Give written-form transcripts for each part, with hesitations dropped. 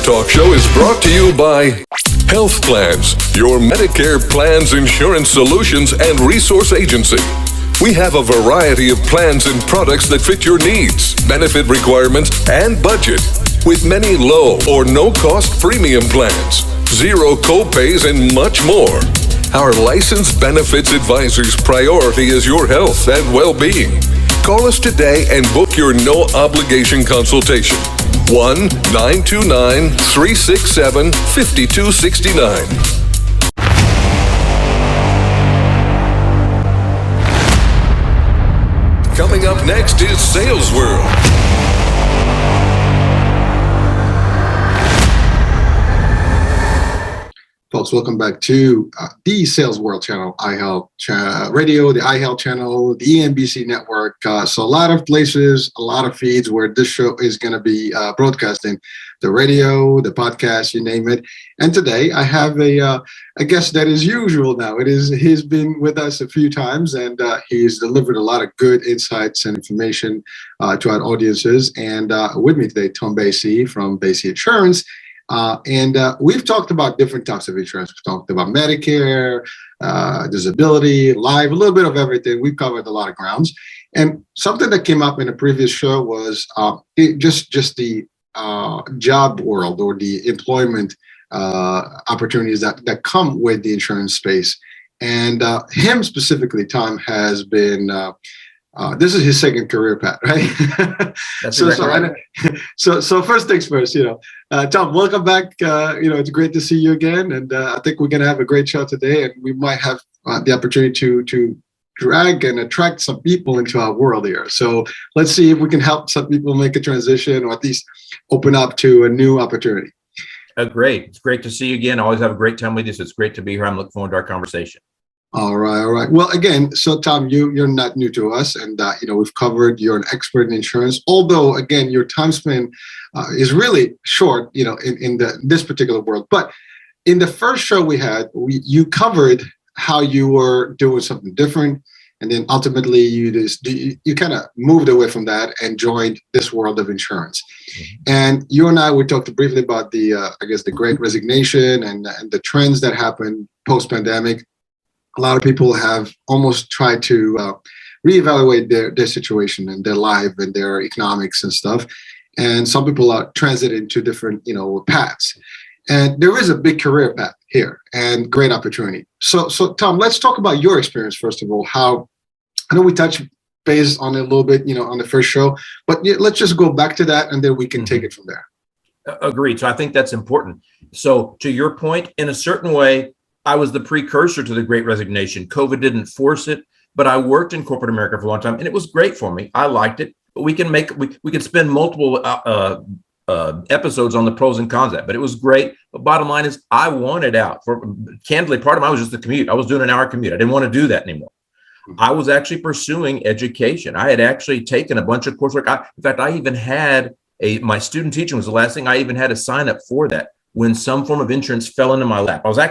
Talk Show is brought to you by Health Plans, your Medicare plans, insurance solutions, and resource agency. We have a variety of plans and products that fit your needs, benefit requirements, and budget, with many low or no-cost premium plans, zero co-pays, and much more. Our licensed benefits advisor's priority is your health and well-being. Call us today and book your no-obligation consultation. 1-929-367-5269. Coming up next is Sales World. Folks, welcome back to the Sales World channel, iHealth Radio, the iHealth channel, the ENBC network. So a lot of places, a lot of feeds where this show is going to be broadcasting, the radio, the podcast, you name it. And today I have a guest that is usual now. He's been with us a few times, and he's delivered a lot of good insights and information to our audiences. And with me today, Tom Basey from Basey Insurance. And we've talked about different types of insurance. We've talked about Medicare, disability, life, a little bit of everything. We've covered a lot of grounds. And something that came up in a previous show was just the job world or the employment opportunities that come with the insurance space. And him specifically, Tom, has been this is his second career path, right? That's right. So first things first, Tom, welcome back. It's great to see you again, and I think we're going to have a great show today, and we might have the opportunity to drag and attract some people into our world here. So let's see if we can help some people make a transition, or at least open up to a new opportunity. Great. It's great to see you again. I always have a great time with you. So it's great to be here. I'm looking forward to our conversation. All right. Well, again, so Tom, you're not new to us, and we've covered. You're an expert in insurance. Although, again, your time span is really short, in this particular world. But in the first show we had, you covered how you were doing something different, and then ultimately you kind of moved away from that and joined this world of insurance. Mm-hmm. And you and I, we talked briefly about the Great Resignation and the trends that happened post-pandemic. A lot of people have almost tried to reevaluate their situation and their life and their economics and stuff. And some people are transiting to different, paths. And there is a big career path here and great opportunity. So Tom, let's talk about your experience, first of all. How, I know we touched base on it a little bit, on the first show, but let's just go back to that, and then we can take it from there. Agreed. So I think that's important. So to your point, in a certain way, I was the precursor to the Great Resignation. COVID didn't force it, but I worked in corporate America for a long time, and it was great for me. I liked it, but we could spend multiple episodes on the pros and cons of that, but it was great. But bottom line is, I wanted out. Candidly, part of mine was just the commute. I was doing an hour commute. I didn't want to do that anymore. I was actually pursuing education. I had actually taken a bunch of coursework. In fact, I even had my student teaching was the last thing I even had to sign up for that. When some form of insurance fell into my lap. I was a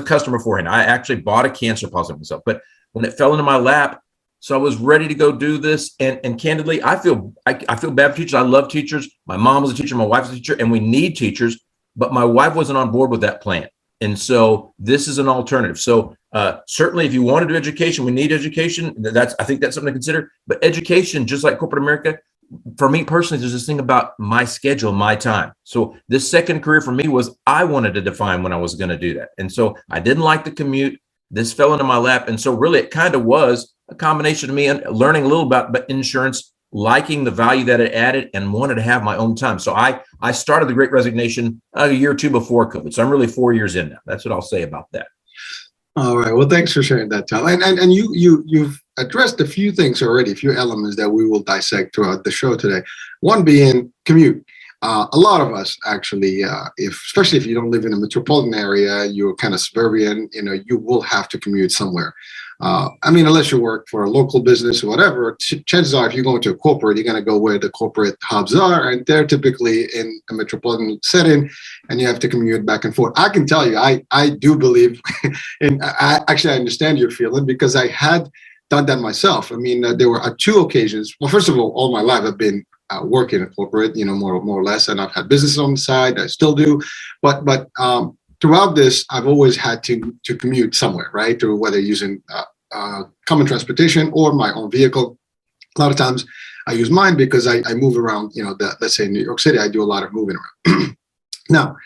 customer beforehand. I actually bought a cancer policy myself, but when it fell into my lap, so I was ready to go do this. And candidly, I feel bad for teachers. I love teachers. My mom was a teacher, my wife was a teacher, and we need teachers, but my wife wasn't on board with that plan. And so this is an alternative. So certainly if you want to do education, we need education. I think that's something to consider, but education, just like corporate America, for me personally, there's this thing about my schedule, my time. So this second career for me was I wanted to define when I was going to do that. And so I didn't like the commute. This fell into my lap. And so really it kind of was a combination of me and learning a little about insurance, liking the value that it added, and wanted to have my own time. So I started the Great Resignation a year or two before COVID. So I'm really 4 years in now. That's what I'll say about that. All right. Well, thanks for sharing that, Tom. And you've addressed a few things already, a few elements that we will dissect throughout the show today. One being commute. A lot of us actually, especially if you don't live in a metropolitan area, you're kind of suburban, you will have to commute somewhere. Unless you work for a local business or whatever, chances are if you go into a corporate, you're going to go where the corporate hubs are, and they're typically in a metropolitan setting, and you have to commute back and forth. I can tell you, I do believe, and I understand your feeling because I had done that myself. There were two occasions. Well, first of all my life I've been working in corporate, more or less, and I've had businesses on the side. I still do, but throughout this, I've always had to commute somewhere, right? Through whether using common transportation or my own vehicle. A lot of times I use mine because I move around. Let's say in New York City, I do a lot of moving around. Now,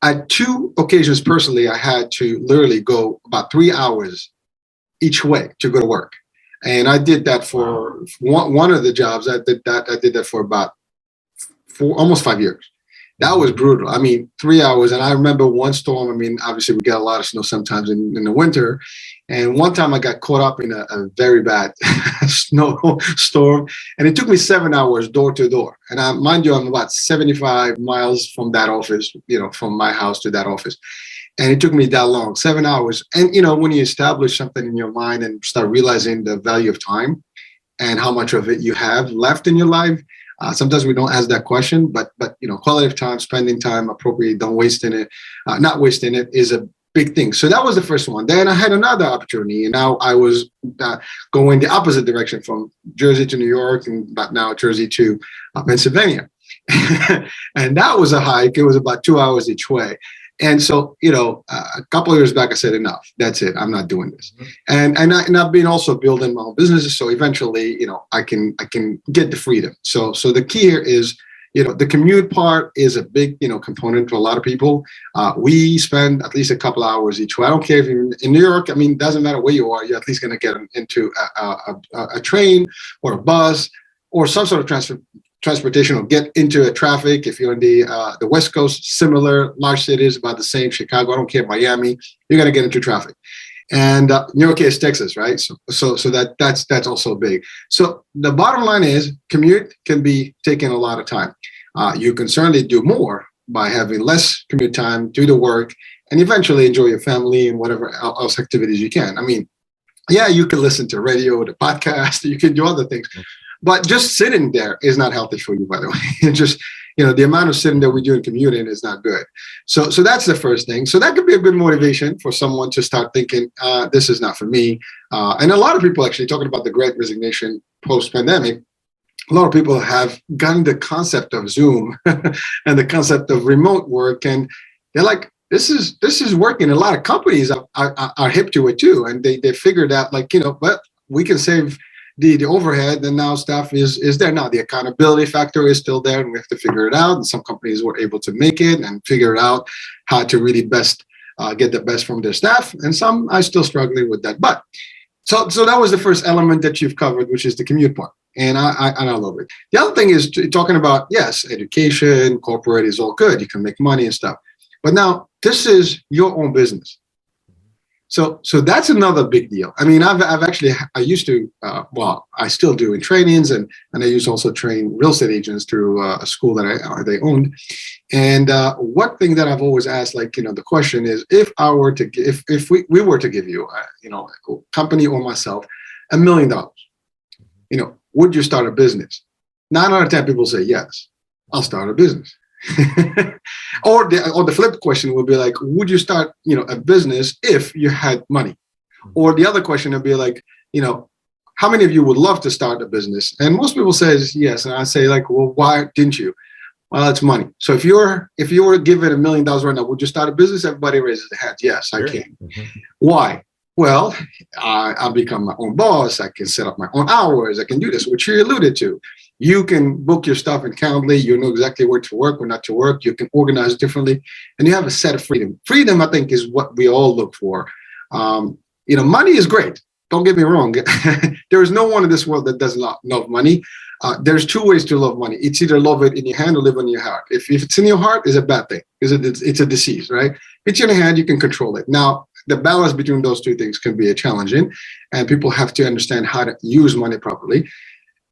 at 2 occasions personally, I had to literally go about 3 hours each way to go to work. And I did that for one of the jobs. I did that for about almost 5 years. That was brutal. I mean, 3 hours. And I remember one storm. I mean, obviously we get a lot of snow sometimes in the winter. And one time I got caught up in a very bad snowstorm. And it took me 7 hours door to door. And mind you, I'm about 75 miles from that office, from my house to that office. And it took me that long, 7 hours. And, when you establish something in your mind and start realizing the value of time and how much of it you have left in your life, sometimes we don't ask that question, but quality of time, spending time appropriately, not wasting it is a big thing. So that was the first one. Then I had another opportunity, and now I was going the opposite direction from Jersey to New York, and now Jersey to Pennsylvania. And that was a hike. It was about 2 hours each way. And so, a couple of years back, I said, enough. That's it. I'm not doing this. And I've been also building my own businesses. So eventually, I can get the freedom. So the key here is, the commute part is a big, component to a lot of people. We spend at least a couple hours each way. I don't care if you're in New York. I mean, it doesn't matter where you are. You're at least going to get into a train or a bus or some sort of transportation or get into a traffic. If you're in the West Coast, similar large cities, about the same. Chicago, I don't care, Miami, you're going to get into traffic. And New York is Texas, right? So that's also big. So the bottom line is commute can be taking a lot of time. You can certainly do more by having less commute time, do the work, and eventually enjoy your family and whatever else activities you can. I mean, yeah, you can listen to radio, the podcast, you can do other things. But just sitting there is not healthy for you, by the way. Just, the amount of sitting that we do in commuting is not good. So that's the first thing. So that could be a good motivation for someone to start thinking, this is not for me. And a lot of people actually talking about the great resignation post-pandemic, a lot of people have gotten the concept of Zoom and the concept of remote work. And they're like, this is working. A lot of companies are hip to it too. And they figured out but we can save the overhead, and now staff is there. Now the accountability factor is still there, and we have to figure it out. And some companies were able to make it and figure out how to really best get the best from their staff, and some are still struggling with that. But so that was the first element that you've covered, which is the commute part, and I love it. The other thing is talking about, yes, education, corporate is all good. You can make money and stuff, but now this is your own business. So that's another big deal. I mean, I used to, I still do in trainings, and I used to also train real estate agents through a school that they owned. And one thing that I've always asked, the question is, if we were to give you, a company or myself, $1 million, would you start a business? 9 out of 10 people say, yes, I'll start a business. Or the flip question would be like, would you start, a business if you had money? Or the other question would be like, how many of you would love to start a business? And most people say yes. And I say well, why didn't you? Well, it's money. So if you were given $1 million right now, would you start a business? Everybody raises their hands. Yes, I can. Mm-hmm. Why? Well, I'll become my own boss. I can set up my own hours. I can do this, which you alluded to. You can book your stuff in Calendly. You know exactly where to work, where not to work. You can organize differently, and you have a set of freedom. Freedom, I think, is what we all look for. Money is great. Don't get me wrong. There is no one in this world that does not love money. There's 2 ways to love money. It's either love it in your hand or live in your heart. If it's in your heart, it's a bad thing. It's a disease, right? If it's in your hand, you can control it. Now, the balance between those 2 things can be challenging, and people have to understand how to use money properly.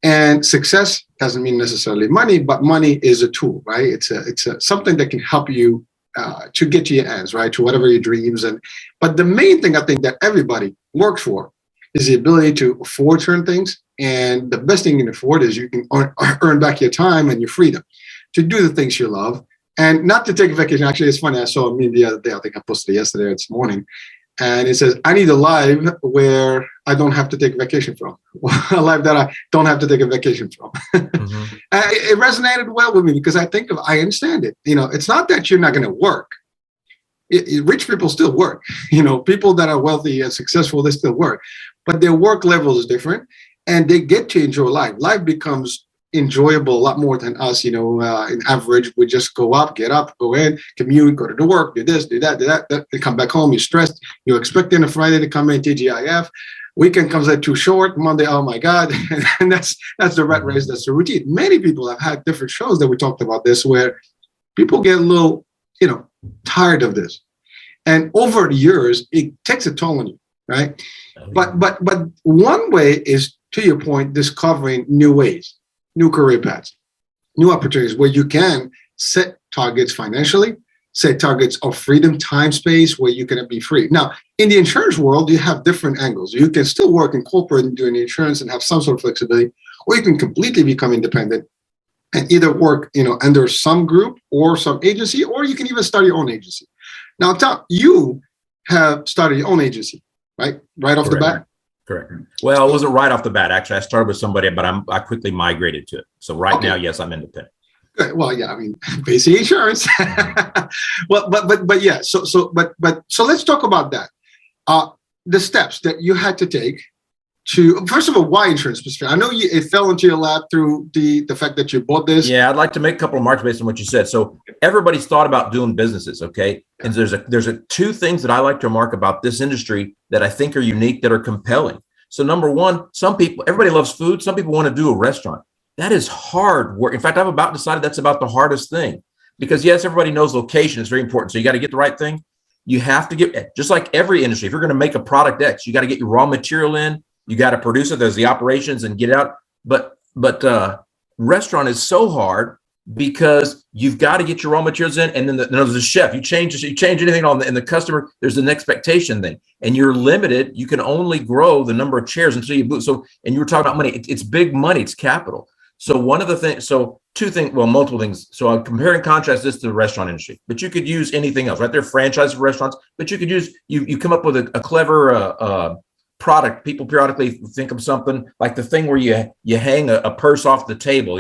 And success doesn't mean necessarily money, but money is a tool, right? It's something that can help you to get to your ends, right? To whatever your dreams. But the main thing I think that everybody works for is the ability to afford certain things. And the best thing you can afford is you can earn back your time and your freedom to do the things you love, and not to take a vacation. Actually, it's funny. I saw a meme the other day. I think I posted it yesterday or this morning. And it says, I need a life where I don't have to take vacation from, a life that I don't have to take a vacation from. Mm-hmm. It resonated well with me because I understand it. It's not that you're not going to work. Rich people still work. People that are wealthy and successful, they still work, but their work level is different and they get to enjoy life. Life becomes enjoyable a lot more than us. In average, we just go in, commute, go to work, do this, do that, then come back home, you're stressed, you're expecting a Friday to come in, TGIF, weekend comes out too short, Monday, oh my God. And that's the rat race, that's the routine. Many people have had different shows that we talked about this, where people get a little, tired of this. And over the years, it takes a toll on you, right? But one way is, to your point, discovering new ways, new career paths, new opportunities where you can set targets financially, set targets of freedom, time, space, where you can be free. Now, in the insurance world, you have different angles. You can still work in corporate and doing insurance and have some sort of flexibility, or you can completely become independent and either work, under some group or some agency, or you can even start your own agency. Now, Tom, you have started your own agency, right? Right off the bat? Correct. Well, it wasn't right off the bat. Actually, I started with somebody, but I quickly migrated to it. So now, yes, I'm independent. Good. Well, yeah, Basey Insurance. Well, but yeah. So let's talk about that. The steps that you had to take to, first of all, why insurance specific? I know it fell into your lap through the fact that you bought this. Yeah, I'd like to make a couple of remarks based on what you said. So everybody's thought about doing businesses, okay? And there's two things that I like to remark about this industry that I think are unique, that are compelling. So number one, everybody loves food. Some people want to do a restaurant. That is hard work. In fact, I've about decided that's about the hardest thing, because yes, everybody knows location is very important. So you got to get the right thing. You have to get, just like every industry, if you're going to make a product X, you got to get your raw material in. You got to produce it. There's the operations and get it out. But restaurant is so hard because you've got to get your raw materials in, and then there's a chef. You change anything and the customer, there's an expectation thing, and you're limited. You can only grow the number of chairs until you move. So, and you were talking about money. It's big money. It's capital. So multiple things. So I'm compare and contrast this to the restaurant industry, but you could use anything else, right? They're franchise restaurants, but you could use, you come up with a clever product. People periodically think of something like the thing where you hang a purse off the table.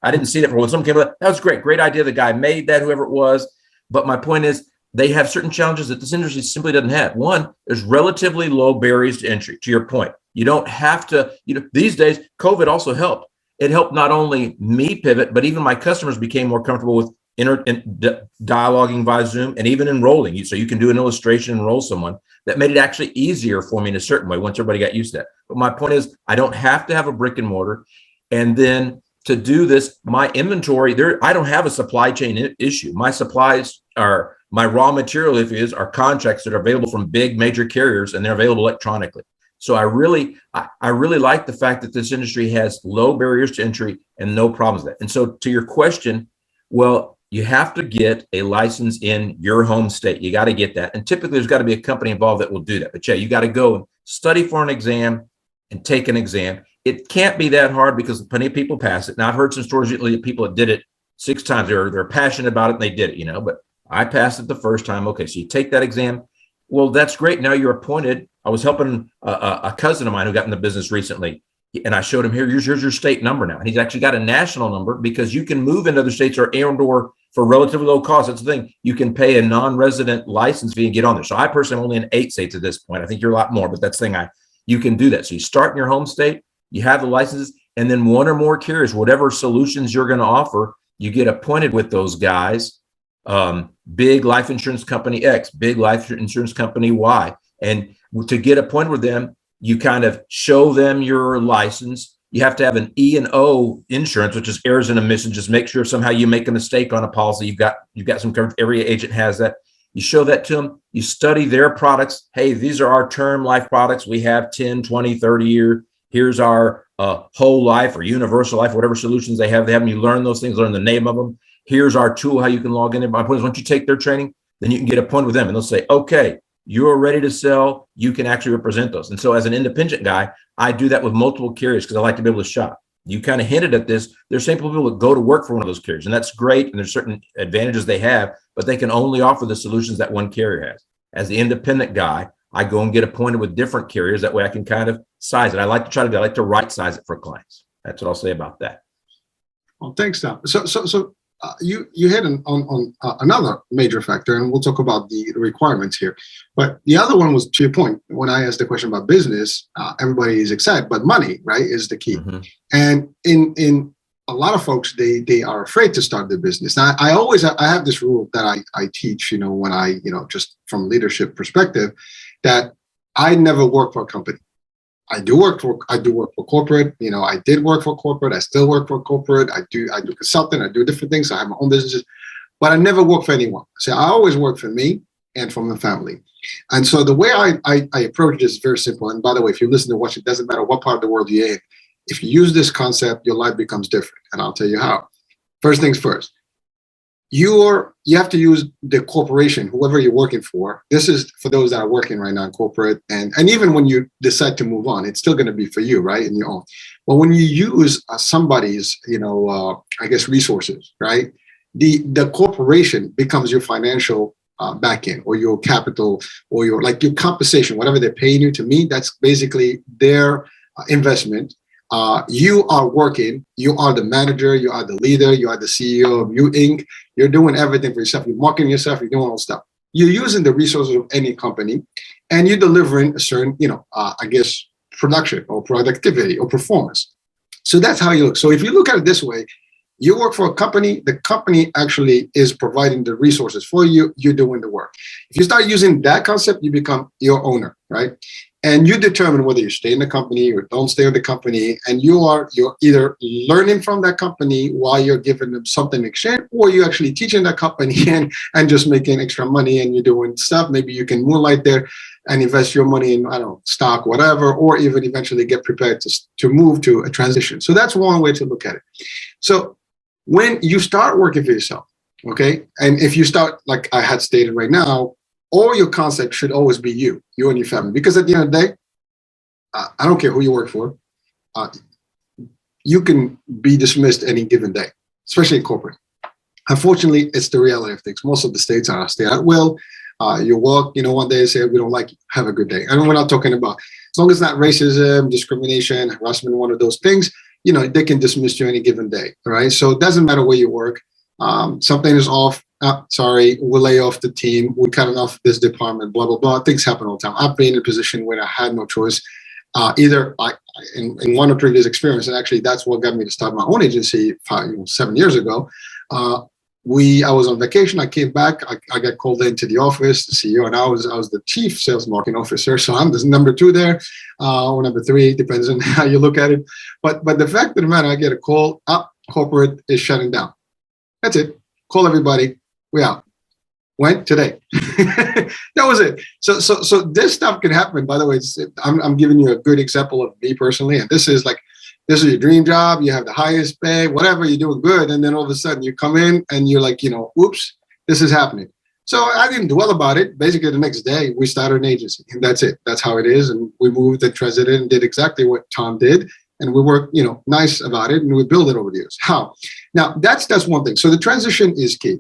I didn't see that when someone came up. That was great idea. The guy made that, whoever it was. But my point is, they have certain challenges that this industry simply doesn't have. One, there's relatively low barriers to entry. To your point, you don't have to. These days, COVID also helped. It helped not only me pivot, but even my customers became more comfortable with dialoguing via Zoom and even enrolling. So you can do an illustration, enroll someone. That made it actually easier for me in a certain way once everybody got used to that. But my point is, I don't have to have a brick and mortar. And then to do this, my inventory, I don't have a supply chain issue. My supplies are, my raw material, are contracts that are available from big major carriers, and they're available electronically. So I really like the fact that this industry has low barriers to entry and no problems with that. And so to your question, well, you have to get a license in your home state. You got to get that. And typically there's got to be a company involved that will do that. But yeah, you got to go and study for an exam and take an exam. It can't be that hard because plenty of people pass it. Now I've heard some stories of people that did it 6 times. They're passionate about it and they did it, but I passed it the first time. Okay, so you take that exam. Well, that's great. Now you're appointed. I was helping a cousin of mine who got in the business recently. And I showed him, here's your state number now. And he's actually got a national number, because you can move into other states or for relatively low cost. That's the thing. You can pay a non-resident license fee and get on there. So I personally am only in 8 states at this point. I think you're a lot more, but that's the thing. You can do that. So you start in your home state, you have the licenses, and then one or more carriers, whatever solutions you're going to offer, you get appointed with those guys. Big life insurance company X, big life insurance company Y. And to get appointed with them, you kind of show them your license. You have to have an E&O insurance, which is errors and omissions. Just make sure if somehow you make a mistake on a policy, you've got some coverage. Every agent has that. You show that to them. You study their products. Hey, these are our term life products. We have 10, 20, 30 years. Here's our whole life or universal life, whatever solutions they have. You learn those things, learn the name of them. Here's our tool, how you can log in there. My point is, once you take their training, then you can get appointed with them, and they'll say, okay, you're ready to sell. You can actually represent those. And so as an independent guy, I do that with multiple carriers because I like to be able to shop. You kind of hinted at this. There's some people that go to work for one of those carriers, and that's great. And there's certain advantages they have, but they can only offer the solutions that one carrier has. As the independent guy, I go and get appointed with different carriers. That way I can kind of size it. I like to right size it for clients. That's what I'll say about that. Well, thanks, Tom. So you hit on another major factor, and we'll talk about the requirements here. But the other one was, to your point, when I asked the question about business, everybody is excited, but money, right, is the key. Mm-hmm. And in a lot of folks, they are afraid to start their business. Now, I have this rule that I teach, when I, just from leadership perspective, that I never work for a company. I do work for corporate. I did work for corporate. I still work for corporate. I do consulting. I do different things. I have my own businesses, but I never work for anyone. So I always work for me and for my family. And so the way I approach this is very simple. And by the way, if you listen to watch, it doesn't matter what part of the world you're in. If you use this concept, your life becomes different. And I'll tell you how. First things first. You have to use the corporation, whoever you're working for. This is for those that are working right now in corporate, and even when you decide to move on, it's still going to be for you, right, in your own. But when you use somebody's, resources, right, the corporation becomes your financial back end, or your capital, or your compensation, whatever they're paying you. To me, that's basically their investment. You are working, you are the manager, you are the leader, you are the CEO of You Inc. You're doing everything for yourself. You're marketing yourself, you're doing all stuff. You're using the resources of any company, and you're delivering a certain, production or productivity or performance. So that's how you look. So if you look at it this way, you work for a company, the company actually is providing the resources for you, you're doing the work. If you start using that concept, you become your owner, right? And you determine whether you stay in the company or don't stay in the company. And you're either learning from that company while you're giving them something in exchange, or you're actually teaching that company and just making extra money, and you're doing stuff. Maybe you can moonlight there and invest your money in, stock, whatever, or even eventually get prepared to move to a transition. So that's one way to look at it. So when you start working for yourself, okay, and if you start, like I had stated right now, all your concept should always be you and your family. Because at the end of the day, I don't care who you work for, you can be dismissed any given day, especially in corporate. Unfortunately, it's the reality of things. Most of the states are stay at will. You work, one day say, we don't like you, have a good day. And we're not talking about, as long as it's not racism, discrimination, harassment, one of those things, they can dismiss you any given day, right? So it doesn't matter where you work. Something is off. Sorry, we'll lay off the team. We're cutting off this department, blah, blah, blah. Things happen all the time. I've been in a position where I had no choice. In one of the previous experiences, and actually that's what got me to start my own agency 7 years ago. I was on vacation. I came back. I got called into the office, the CEO, and I was the chief sales marketing officer. So I'm the number 2 there, or number 3, depends on how you look at it. But the fact of the matter, I get a call, corporate is shutting down. That's it. Call everybody. We out. When? Today. That was it. So this stuff can happen. By the way, I'm giving you a good example of me personally. And this is your dream job. You have the highest pay, whatever, you're doing good. And then all of a sudden you come in and you're like, oops, this is happening. So I didn't dwell about it. Basically, the next day we started an agency, and that's it. That's how it is. And we moved and transited and did exactly what Tom did. And we worked, nice about it, and we build it over the years. How? Now, that's one thing. So the transition is key.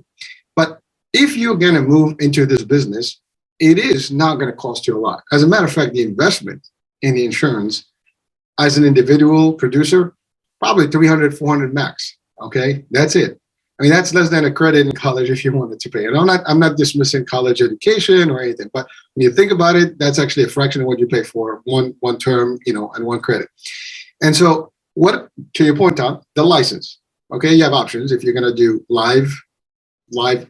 But if you're going to move into this business, it is not going to cost you a lot. As a matter of fact, the investment in the insurance as an individual producer, probably 300, 400 max. Okay, that's it. I mean, that's less than a credit in college if you wanted to pay. And I'm not dismissing college education or anything, but when you think about it, that's actually a fraction of what you pay for one term, and one credit. And so to your point, Tom, the license, okay, you have options. If you're going to do live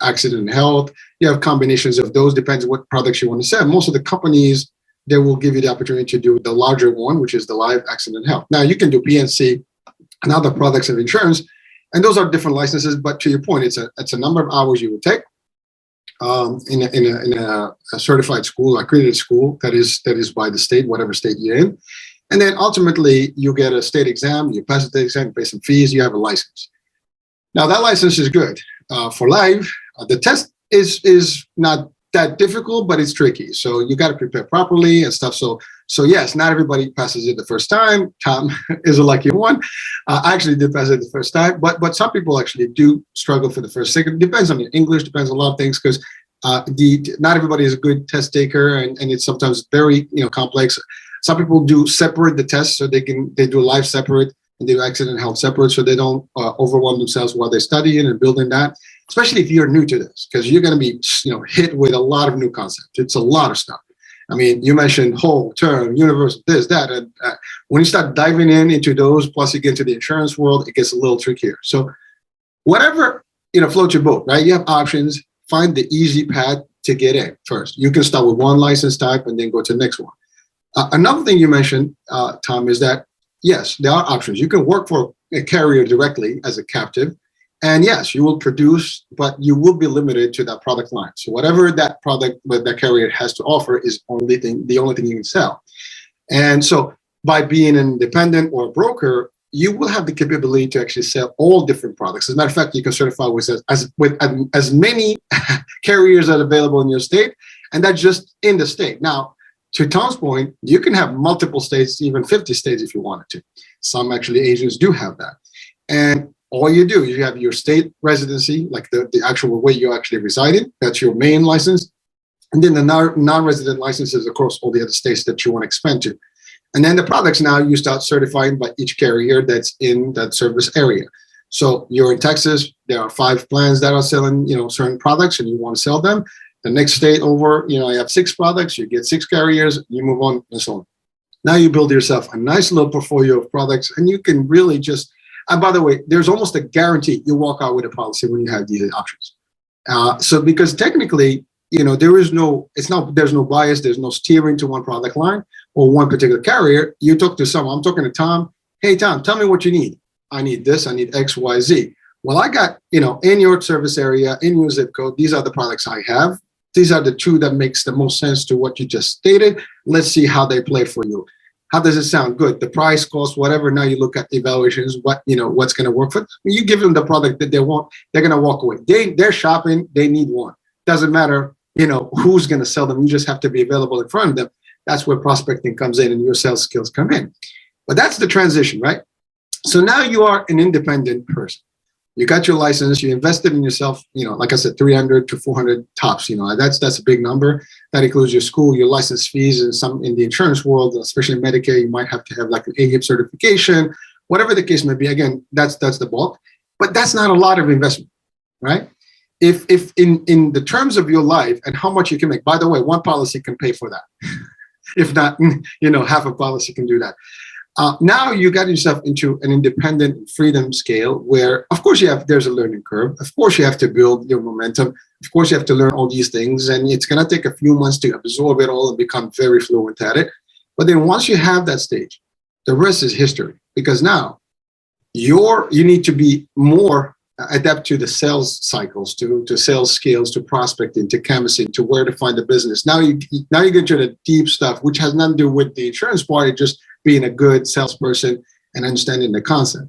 accident and health, you have combinations of those, depends on what products you want to sell. Most of the companies, they will give you the opportunity to do the larger one, which is the live accident and health. Now you can do PNC and other products of insurance, and those are different licenses. But to your point, it's a number of hours you would take in a certified school, accredited school that is by the state, whatever state you're in. And then ultimately you get a state exam, you pass the exam, you pay some fees, you have a license. Now that license is good. For live, the test is not that difficult, but it's tricky. So you got to prepare properly and stuff. So yes, not everybody passes it the first time. Tom is a lucky one. I actually did pass it the first time, but some people actually do struggle for the first second. Depends on your English, depends on a lot of things, because Not everybody is a good test taker, and it's sometimes very complex. Some people do separate the tests, so they do life separate and they do accident health separate, so they don't overwhelm themselves while they're studying and building that. Especially if you're new to this, because you're going to be hit with a lot of new concepts. It's a lot of stuff. I mean, you mentioned whole, term, universal, this, that, and when you start diving into those, plus you get into the insurance world, it gets a little trickier. So whatever floats your boat, right? You have options. Find the easy path to get in first. You can start with one license type and then go to the next one. Another thing you mentioned, Tom, is that yes, there are options. You can work for a carrier directly as a captive. And yes, you will produce, but you will be limited to that product line. So whatever that product that carrier has to offer is the only thing you can sell. And so by being an independent or a broker, you will have the capability to actually sell all different products. As a matter of fact, you can certify with as many carriers that are available in your state, and that's just in the state. Now, to Tom's point, you can have multiple states, even 50 states if you wanted to. Some actually agents do have that. And all you do is you have your state residency, like the actual way you actually reside in. That's your main license. And then the non-resident licenses across all the other states that you want to expand to. And then the products now you start certifying by each carrier that's in that service area. So you're in Texas, there are 5 plans that are selling, certain products and you want to sell them. The next state over, you have 6 products, you get 6 carriers, you move on and so on. Now you build yourself a nice little portfolio of products and you can really just. And by the way, there's almost a guarantee you walk out with a policy when you have these options. So because technically, there's no bias, there's no steering to one product line or one particular carrier. You talk to someone, I'm talking to Tom. Hey, Tom, tell me what you need. I need this, I need X, Y, Z. Well, I got, in your service area, in your zip code, these are the products I have. These are the 2 that makes the most sense to what you just stated. Let's see how they play for you. How does it sound? Good. The price, cost, whatever. Now you look at evaluations, what's going to work for them. You give them the product that they want, they're going to walk away. They're shopping. They need one. Doesn't matter, who's going to sell them. You just have to be available in front of them. That's where prospecting comes in and your sales skills come in. But that's the transition, right? So now you are an independent person. You got your license, you invested in yourself, like I said, 300 to 400 tops, that's a big number. That includes your school, your license fees, and some in the insurance world, especially Medicare, you might have to have like an AHIP certification, whatever the case may be. Again, that's the bulk, but that's not a lot of investment, right? If in the terms of your life and how much you can make, by the way, one policy can pay for that. If not, half a policy can do that. Now you got yourself into an independent freedom scale where, of course, there's a learning curve. Of course, you have to build your momentum. Of course, you have to learn all these things. And it's going to take a few months to absorb it all and become very fluent at it. But then once you have that stage, the rest is history. Because now you need to be more adept to the sales cycles, to sales skills, to prospecting, to canvassing, to where to find the business. Now you get to the deep stuff, which has nothing to do with the insurance part. It just being a good salesperson and understanding the concept,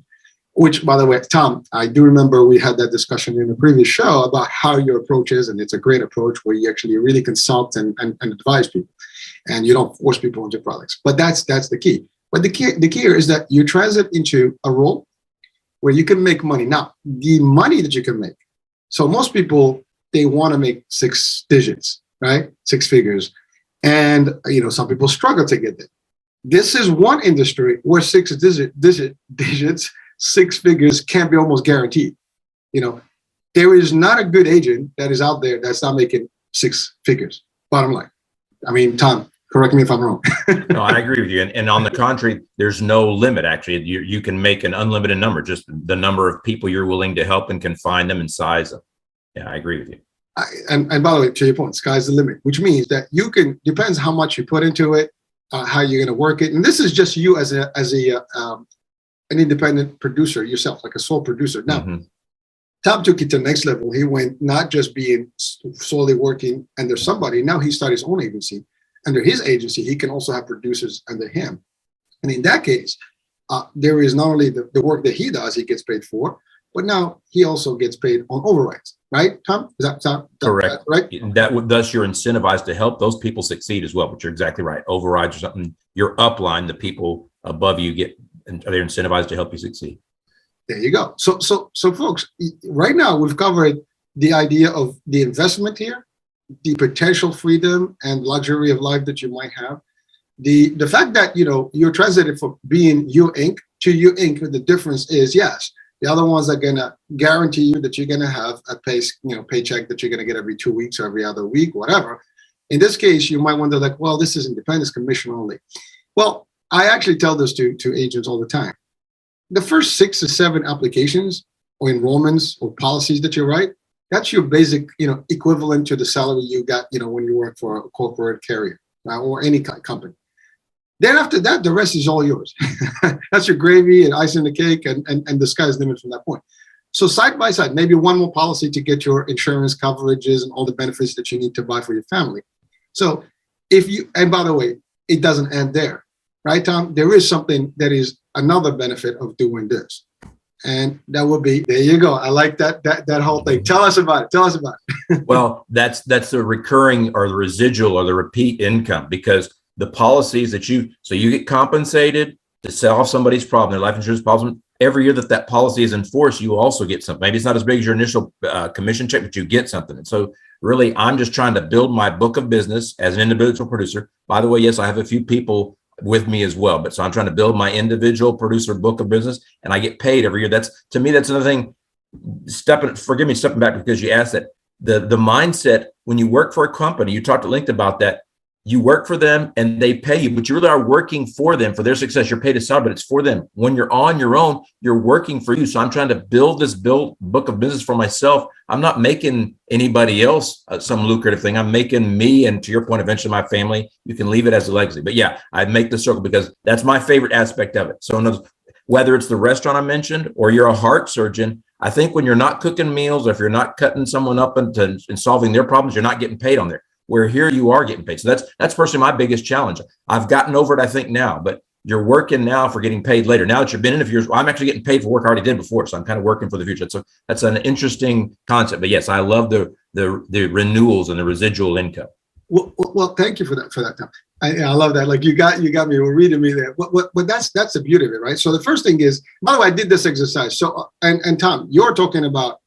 which, by the way, Tom, I do remember we had that discussion in a previous show about how your approach is, and it's a great approach where you actually really consult and advise people, and you don't force people into products. But that's the key. But the key here is that you transit into a role where you can make money. Now, the money that you can make. So most people, they want to make 6 digits, right? 6 figures. And, some people struggle to get there. This is one industry where 6 digits, 6 figures can be almost guaranteed. There is not a good agent that is out there that's not making 6 figures, bottom line. I mean, Tom, correct me if I'm wrong. No, I agree with you. And on the contrary, there's no limit, actually. You can make an unlimited number, just the number of people you're willing to help and confine them and size them. Yeah, I agree with you. And by the way, to your point, sky's the limit, which means that depends how much you put into it, how you're going to work it. And this is just you as an independent producer yourself, like a sole producer. Now, Tom took it to the next level. He went not just being solely working under somebody. Now he started his own agency. Under his agency, he can also have producers under him. And in that case, there is not only the work that he does, he gets paid for, but now he also gets paid on overrides. Right, Tom? Is that correct? Right. Thus, you're incentivized to help those people succeed as well. But you're exactly right. Overrides or something. Your upline, the people above you, they're incentivized to help you succeed. There you go. So, folks, right now we've covered the idea of the investment here, the potential freedom and luxury of life that you might have. The fact that you're translated from being you Inc. to you Inc. The difference is, yes, the other ones are gonna guarantee you that you're gonna have a paycheck that you're gonna get every 2 weeks or every other week, whatever. In this case, you might wonder, like, well, this is independent, it's commission only. Well, I actually tell this to agents all the time. The first 6 or 7 applications or enrollments or policies that you write, that's your basic, equivalent to the salary you got, when you work for a corporate carrier or any company. Then after that, the rest is all yours. That's your gravy and icing the cake, and the sky's the limit from that point. So side by side, maybe one more policy to get your insurance coverages and all the benefits that you need to buy for your family. So and by the way, it doesn't end there, right, Tom? There is something that is another benefit of doing this. And that would be, there you go. I like that whole thing. Tell us about it. Well, that's the recurring or the residual or the repeat income, because the policies that you get compensated to solve somebody's problem, their life insurance problem. Every year that policy is enforced, you also get something. Maybe it's not as big as your initial commission check, but you get something. And so really, I'm just trying to build my book of business as an individual producer. By the way, yes, I have a few people with me as well, but so I'm trying to build my individual producer book of business, and I get paid every year. That's, to me, that's another thing. Forgive me stepping back because you asked that. The mindset when you work for a company, you talked at length about that. You work for them and they pay you, but you really are working for them for their success. You're paid a salary, but it's for them. When you're on your own, you're working for you. So I'm trying to build this book of business for myself. I'm not making anybody else some lucrative thing. I'm making me, and to your point, eventually my family. You can leave it as a legacy. But yeah, I make the circle because that's my favorite aspect of it. So whether it's the restaurant I mentioned or you're a heart surgeon, I think when you're not cooking meals, or if you're not cutting someone up and solving their problems, you're not getting paid on there. Where here you are getting paid. So that's personally my biggest challenge. I've gotten over it, I think, now, but you're working now for getting paid later. Now that you've been in it for years, I'm actually getting paid for work I already did before. So I'm kind of working for the future. So that's an interesting concept. But yes, I love the renewals and the residual income. Well, thank you for that, Tom. I love that. Like you got me, you're reading me there. But that's the beauty of it, right? So the first thing is, by the way, I did this exercise. So and Tom, you're talking about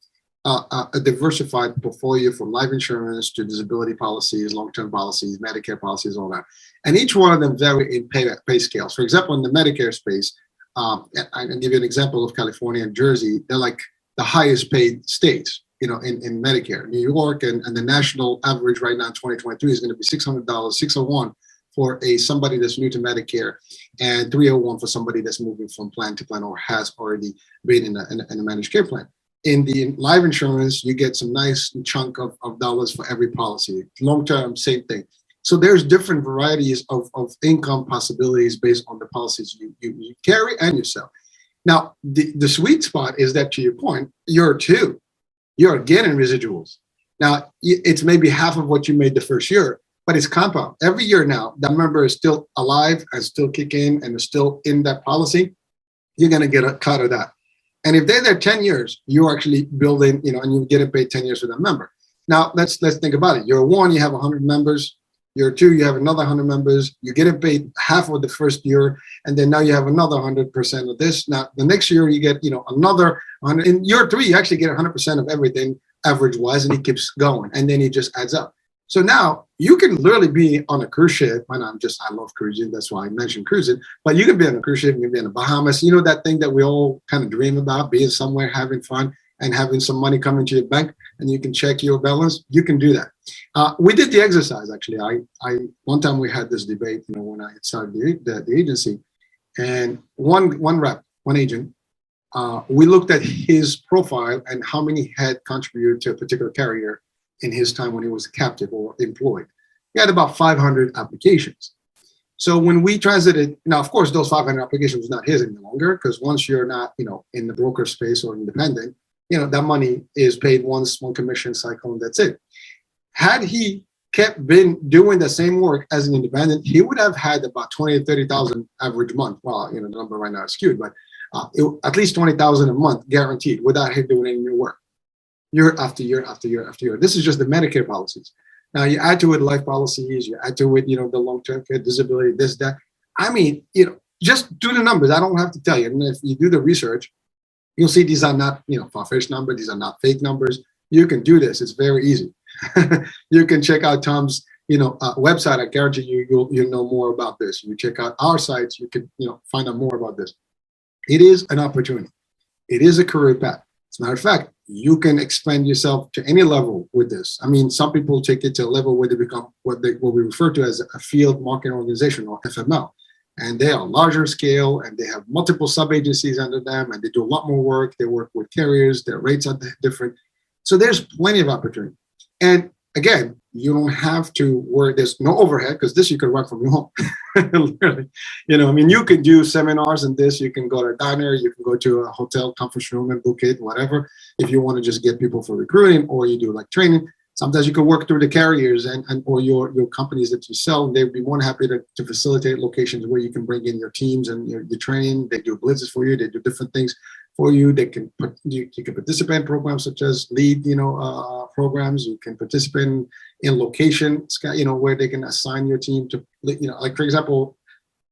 a diversified portfolio from life insurance to disability policies, long-term policies, Medicare policies, all that. And each one of them vary in pay scales. For example, in the Medicare space, I can give you an example of California and Jersey. They're like the highest paid states, in Medicare. New York and the national average right now in 2023 is going to be $600, $601 for somebody that's new to Medicare, and $301 for somebody that's moving from plan to plan or has already been in a managed care plan. In the life insurance, you get some nice chunk of dollars for every policy. Long-term, same thing. So there's different varieties of income possibilities based on the policies you carry and you sell. Now, the sweet spot is that, to your point, you're getting residuals. Now, it's maybe half of what you made the first year, but it's compound. Every year now, that member is still alive and still kicking and is still in that policy. You're going to get a cut of that. And if they're there 10 years, you're actually building, and you get paid 10 years for that member. Now, let's think about it. Year 1, you have 100 members. Year 2, you have another 100 members. You get paid half of the first year, and then now you have another 100% of this. Now, the next year, you get, another 100. In year 3, you actually get 100% of everything average-wise, and it keeps going, and then it just adds up. So now you can literally be on a cruise ship. And I love cruising. That's why I mentioned cruising. But you can be on a cruise ship. You can be in the Bahamas. That thing that we all kind of dream about, being somewhere, having fun, and having some money come into your bank, and you can check your balance. You can do that. We did the exercise, actually. One time we had this debate, when I started the agency, and one agent, we looked at his profile and how many had contributed to a particular carrier in his time when he was captive or employed. He had about 500 applications. So when we transited, now, of course, those 500 applications was not his any longer, because once you're not, in the broker space or independent, that money is paid once, one commission cycle, and that's it. Had he been doing the same work as an independent, he would have had about 20 to 30,000 average month. Well, the number right now is skewed, but at least 20,000 a month guaranteed without him doing any new work. Year after year after year after year. This is just the Medicare policies. Now you add to it life policies, you add to it, the long-term care, disability, this, that. Just do the numbers. I don't have to tell you. And if you do the research, you'll see these are not, far-fetched numbers. These are not fake numbers. You can do this. It's very easy. You can check out Tom's, website. I guarantee you'll know more about this. You check out our sites, you can, find out more about this. It is an opportunity. It is a career path. As a matter of fact, you can expand yourself to any level with this. I mean, some people take it to a level where they become what we refer to as a field marketing organization, or FML. And they are larger scale, and they have multiple sub-agencies under them, and they do a lot more work. They work with carriers. Their rates are different. So there's plenty of opportunity. And again, you don't have to worry. There's no overhead, because this you can run from your home. Literally, you can do seminars in this. You can go to a diner. You can go to a hotel conference room and book it, whatever. If you want to just get people for recruiting, or you do like training. Sometimes you can work through the carriers and or your companies that you sell. They'd be more than happy to facilitate locations where you can bring in your teams and your training. They do blitzes for you. They do different things for you. They can you can participate in programs such as lead, programs. You can participate in locations, where they can assign your team to, like for example,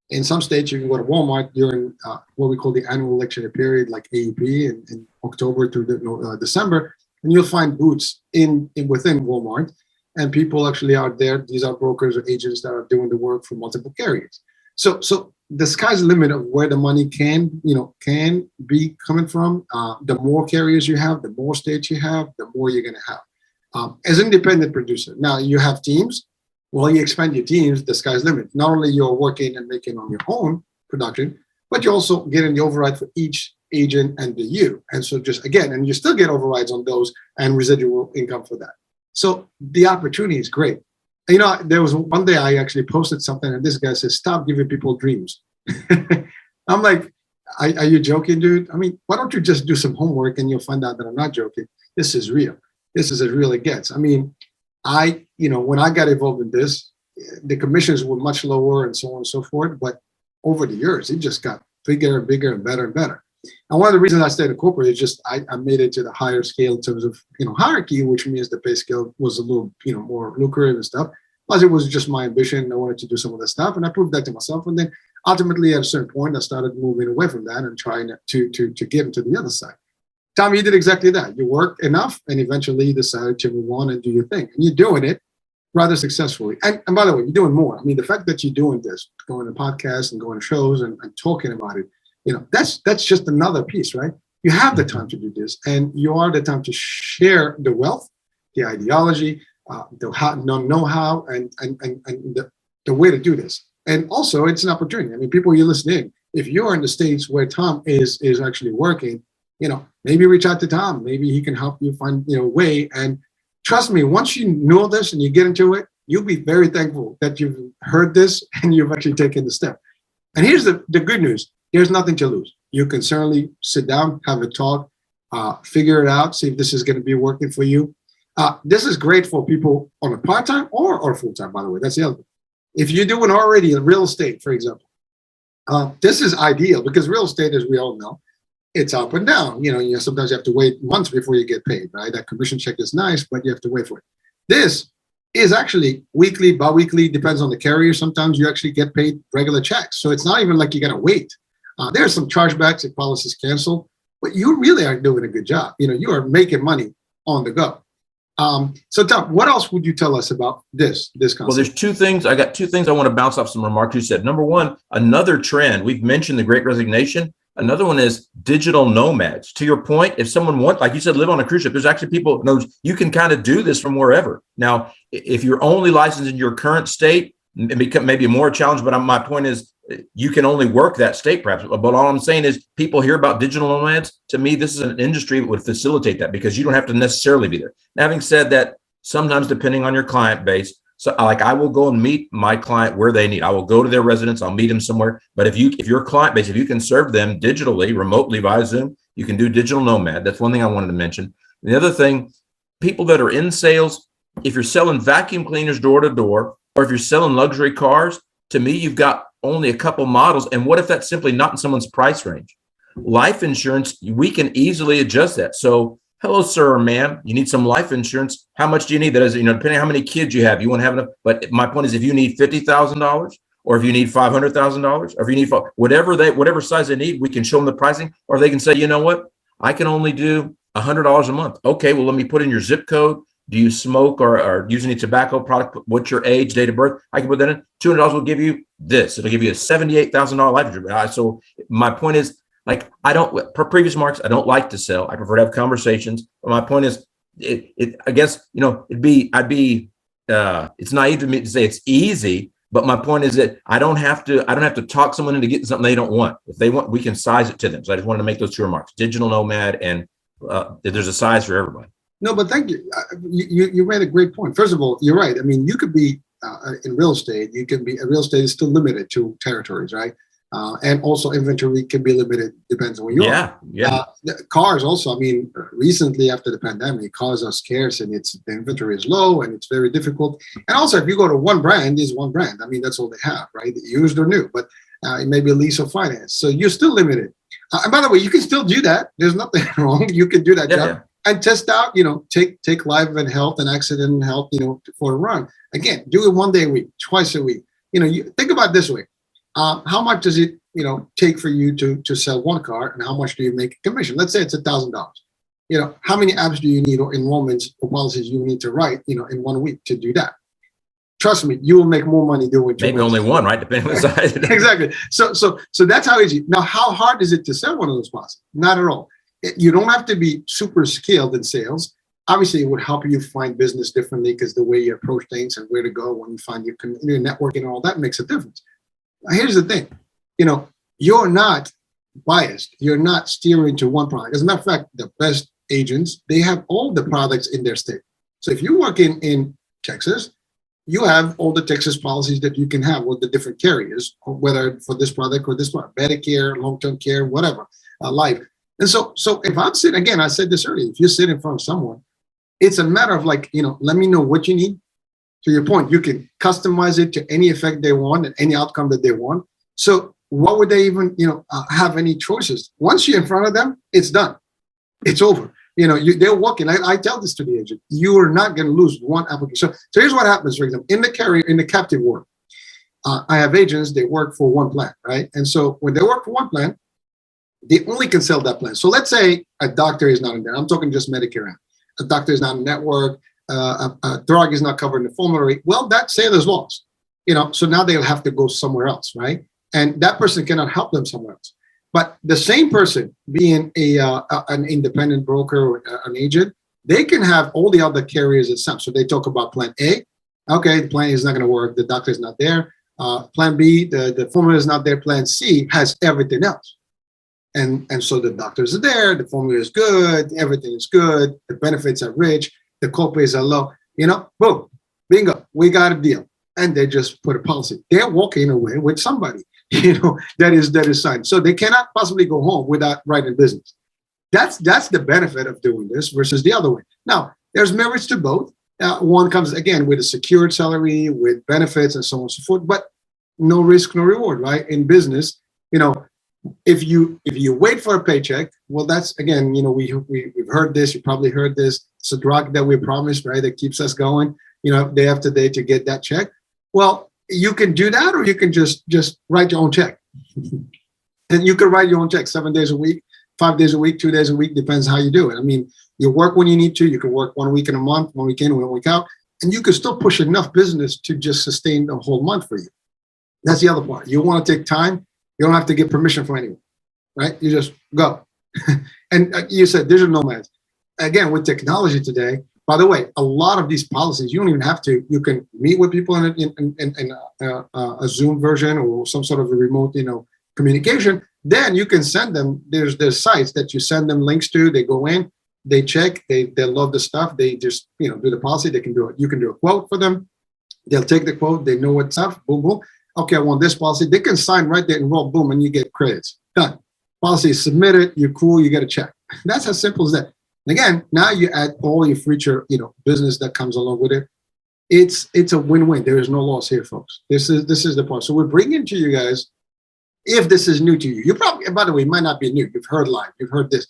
in some states you can go to Walmart during what we call the annual election period, like AEP in October through December. And you'll find booths within Walmart, and people actually are there. These are brokers or agents that are doing the work for multiple carriers. So the sky's the limit of where the money can be coming from. The more carriers you have, the more states you have, the more you're going to have. As an independent producer, now you have teams. Well, you expand your teams, the sky's the limit. Not only you're working and making on your own production, but you're also getting the override for each agent and you. And so and you still get overrides on those and residual income for that. So the opportunity is great. There was one day I actually posted something, and this guy says, "Stop giving people dreams." I'm like, are you joking, dude? I mean, why don't you just do some homework and you'll find out that I'm not joking. This is real. This is as real it gets. I mean, when I got involved in this, the commissions were much lower and so on and so forth. But over the years, it just got bigger and bigger and better and better. And one of the reasons I stayed in corporate is just I made it to the higher scale in terms of hierarchy, which means the pay scale was a little more lucrative and stuff. Plus, it was just my ambition. I wanted to do some of that stuff, and I proved that to myself. And then ultimately, at a certain point, I started moving away from that and trying to get into the other side. Tom, you did exactly that. You worked enough, and eventually you decided to move on and do your thing. And you're doing it rather successfully. And by the way, you're doing more. I mean, the fact that you're doing this, going to podcasts and going to shows and talking about it, that's just another piece, right? You have the time to do this, and you are the time to share the wealth, the ideology, the know-how, and the way to do this. And also, it's an opportunity. I mean, people you listen in, if you're in the States where Tom is actually working, maybe reach out to Tom. Maybe he can help you find a way. And trust me, once you know this and you get into it, you'll be very thankful that you've heard this and you've actually taken the step. And here's the good news. There's nothing to lose. You can certainly sit down, have a talk, figure it out, see if this is going to be working for you. This is great for people on a part-time or full-time, by the way. That's the other thing. If you're doing already in real estate, for example, this is ideal because real estate, as we all know, it's up and down. Sometimes you have to wait months before you get paid, right? That commission check is nice, but you have to wait for it. This is actually weekly, bi-weekly, depends on the carrier. Sometimes you actually get paid regular checks. So it's not even like you got to wait. There's some chargebacks if policies cancel, but you really are doing a good job. You are making money on the go. So Tom, what else would you tell us about this concept? Well, there's two things. I got two things I want to bounce off some remarks you said. Number one, another trend, we've mentioned the Great Resignation. Another one is digital nomads. To your point, if someone wants, like you said, live on a cruise ship, there's actually people you can kind of do this from wherever. Now, if you're only licensed in your current state, it become maybe more challenge, but my point is you can only work that state perhaps. But all I'm saying is people hear about digital nomads. To me, this is an industry that would facilitate that because you don't have to necessarily be there. Now, having said that, sometimes depending on your client base, so like I will go and meet my client where they need. I will go to their residence. I'll meet them somewhere. But if your client base, if you can serve them digitally, remotely via Zoom, you can do digital nomad. That's one thing I wanted to mention. The other thing, people that are in sales, if you're selling vacuum cleaners door to door, or if you're selling luxury cars, to me, you've got only a couple models. And what if that's simply not in someone's price range? Life insurance, we can easily adjust that. So, hello, sir or ma'am, you need some life insurance. How much do you need? That is, depending on how many kids you have, you want to have enough. But my point is, if you need $50,000, or if you need $500,000, or if you need whatever size they need, we can show them the pricing. Or they can say, you know what, I can only do $100 a month. Okay, well, let me put in your zip code. Do you smoke or use any tobacco product? What's your age, date of birth? I can put that in. $200 will give you this. It'll give you a $78,000 life insurance. So my point is, like, I don't, per previous marks, I don't like to sell. I prefer to have conversations. But my point is, I guess, it's naive to me to say it's easy, but my point is that I don't have to talk someone into getting something they don't want. If they want, we can size it to them. So I just wanted to make those two remarks: digital nomad, and there's a size for everybody. No, but thank you. You made a great point. First of all, you're right. I mean, you could be in real estate. Real estate is still limited to territories, right? And also inventory can be limited, depends on where you are. Yeah. Cars also, I mean, recently after the pandemic, cars are scarce and the inventory is low and it's very difficult. And also, if you go to one brand, is one brand. I mean, that's all they have, right? Used or new, but it may be a lease or finance. So you're still limited. And by the way, you can still do that. There's nothing wrong. You can do that job and test out, take life and health and accident and health, for a run. Again, do it one day a week, twice a week. You think about it this way. How much does it, take for you to sell one car, and how much do you make a commission? Let's say it's $1,000. How many apps do you need, or enrollments or policies you need to write, in 1 week to do that? Trust me, you will make more money doing it. Maybe only one, right? Depending on the size. Exactly. So that's how easy. Now, how hard is it to sell one of those policies? Not at all. You don't have to be super skilled in sales. Obviously, it would help you find business differently, because the way you approach things and where to go when you find your networking and all that makes a difference. Here's the thing, you're not biased. You're not steering to one product. As a matter of fact, the best agents, they have all the products in their state. So if you work in Texas, you have all the Texas policies that you can have with the different carriers, whether for this product or this product, Medicare, long-term care, whatever, life. And so if I'm sitting, again, I said this earlier, if you sit in front of someone, it's a matter of let me know what you need. To your point, you can customize it to any effect they want and any outcome that they want. So what would they even, have any choices? Once you're in front of them, it's done. It's over. They're walking. I tell this to the agent. You are not going to lose one application. So here's what happens, for example, in the captive world. I have agents, they work for one plan, right? And so when they work for one plan, they only can sell that plan. So let's say a doctor is not in there. I'm talking just Medicare. A doctor is not in network. A drug is not covered in the formulary. Well, that sale is lost. So now they'll have to go somewhere else, right? And that person cannot help them somewhere else. But the same person being an independent broker or an agent, they can have all the other carriers as some. So they talk about plan A. Okay, the plan is not going to work. The doctor is not there. Plan B, the formula is not there. Plan C has everything else. And so the doctors are there. The formula is good. Everything is good. The benefits are rich. The copays are low. Boom, bingo, we got a deal. And they just put a policy. They're walking away with somebody, that is signed. So they cannot possibly go home without writing business. That's the benefit of doing this versus the other way. Now, there's merits to both. One comes, again, with a secured salary, with benefits and so on and so forth, but no risk, no reward, right? In business, if you wait for a paycheck, well, that's, again, we've heard this, you probably heard this. It's a drug that we promised, right? That keeps us going, day after day to get that check. Well, you can do that, or you can just write your own check. And you can write your own check 7 days a week, 5 days a week, 2 days a week, depends how you do it. I mean, you work when you need to, you can work 1 week in a month, 1 week in, 1 week out, and you can still push enough business to just sustain the whole month for you. That's the other part. You want to take time, you don't have to get permission from anyone, right? You just go. And you said digital nomads. Again, with technology today, by the way, a lot of these policies, you don't even have to, you can meet with people in a Zoom version or some sort of a remote, communication. Then you can send them, there's sites that you send them links to, they go in, they check, they love the stuff, they just, do the policy, they can do it. You can do a quote for them. They'll take the quote, they know what's up, boom, boom. Okay, I want this policy. They can sign right there, enroll, boom, and you get credits. Done. Policy is submitted, you're cool, you get a check. That's as simple as that. And again, now you add all your future, business that comes along with it. It's a win-win. There is no loss here, folks. This is the part. So we're bringing to you guys, if this is new to you, you probably, by the way, it might not be new. You've heard live, you've heard this.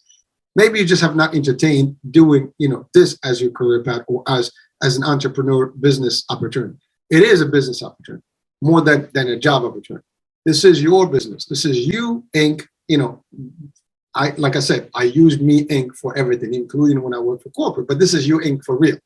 Maybe you just have not entertained doing, this as your career path or as an entrepreneur business opportunity. It is a business opportunity more than a job opportunity. This is your business. This is you, Inc. Like I said, I use me Inc. for everything, including when I work for corporate, but this is you Inc. for real.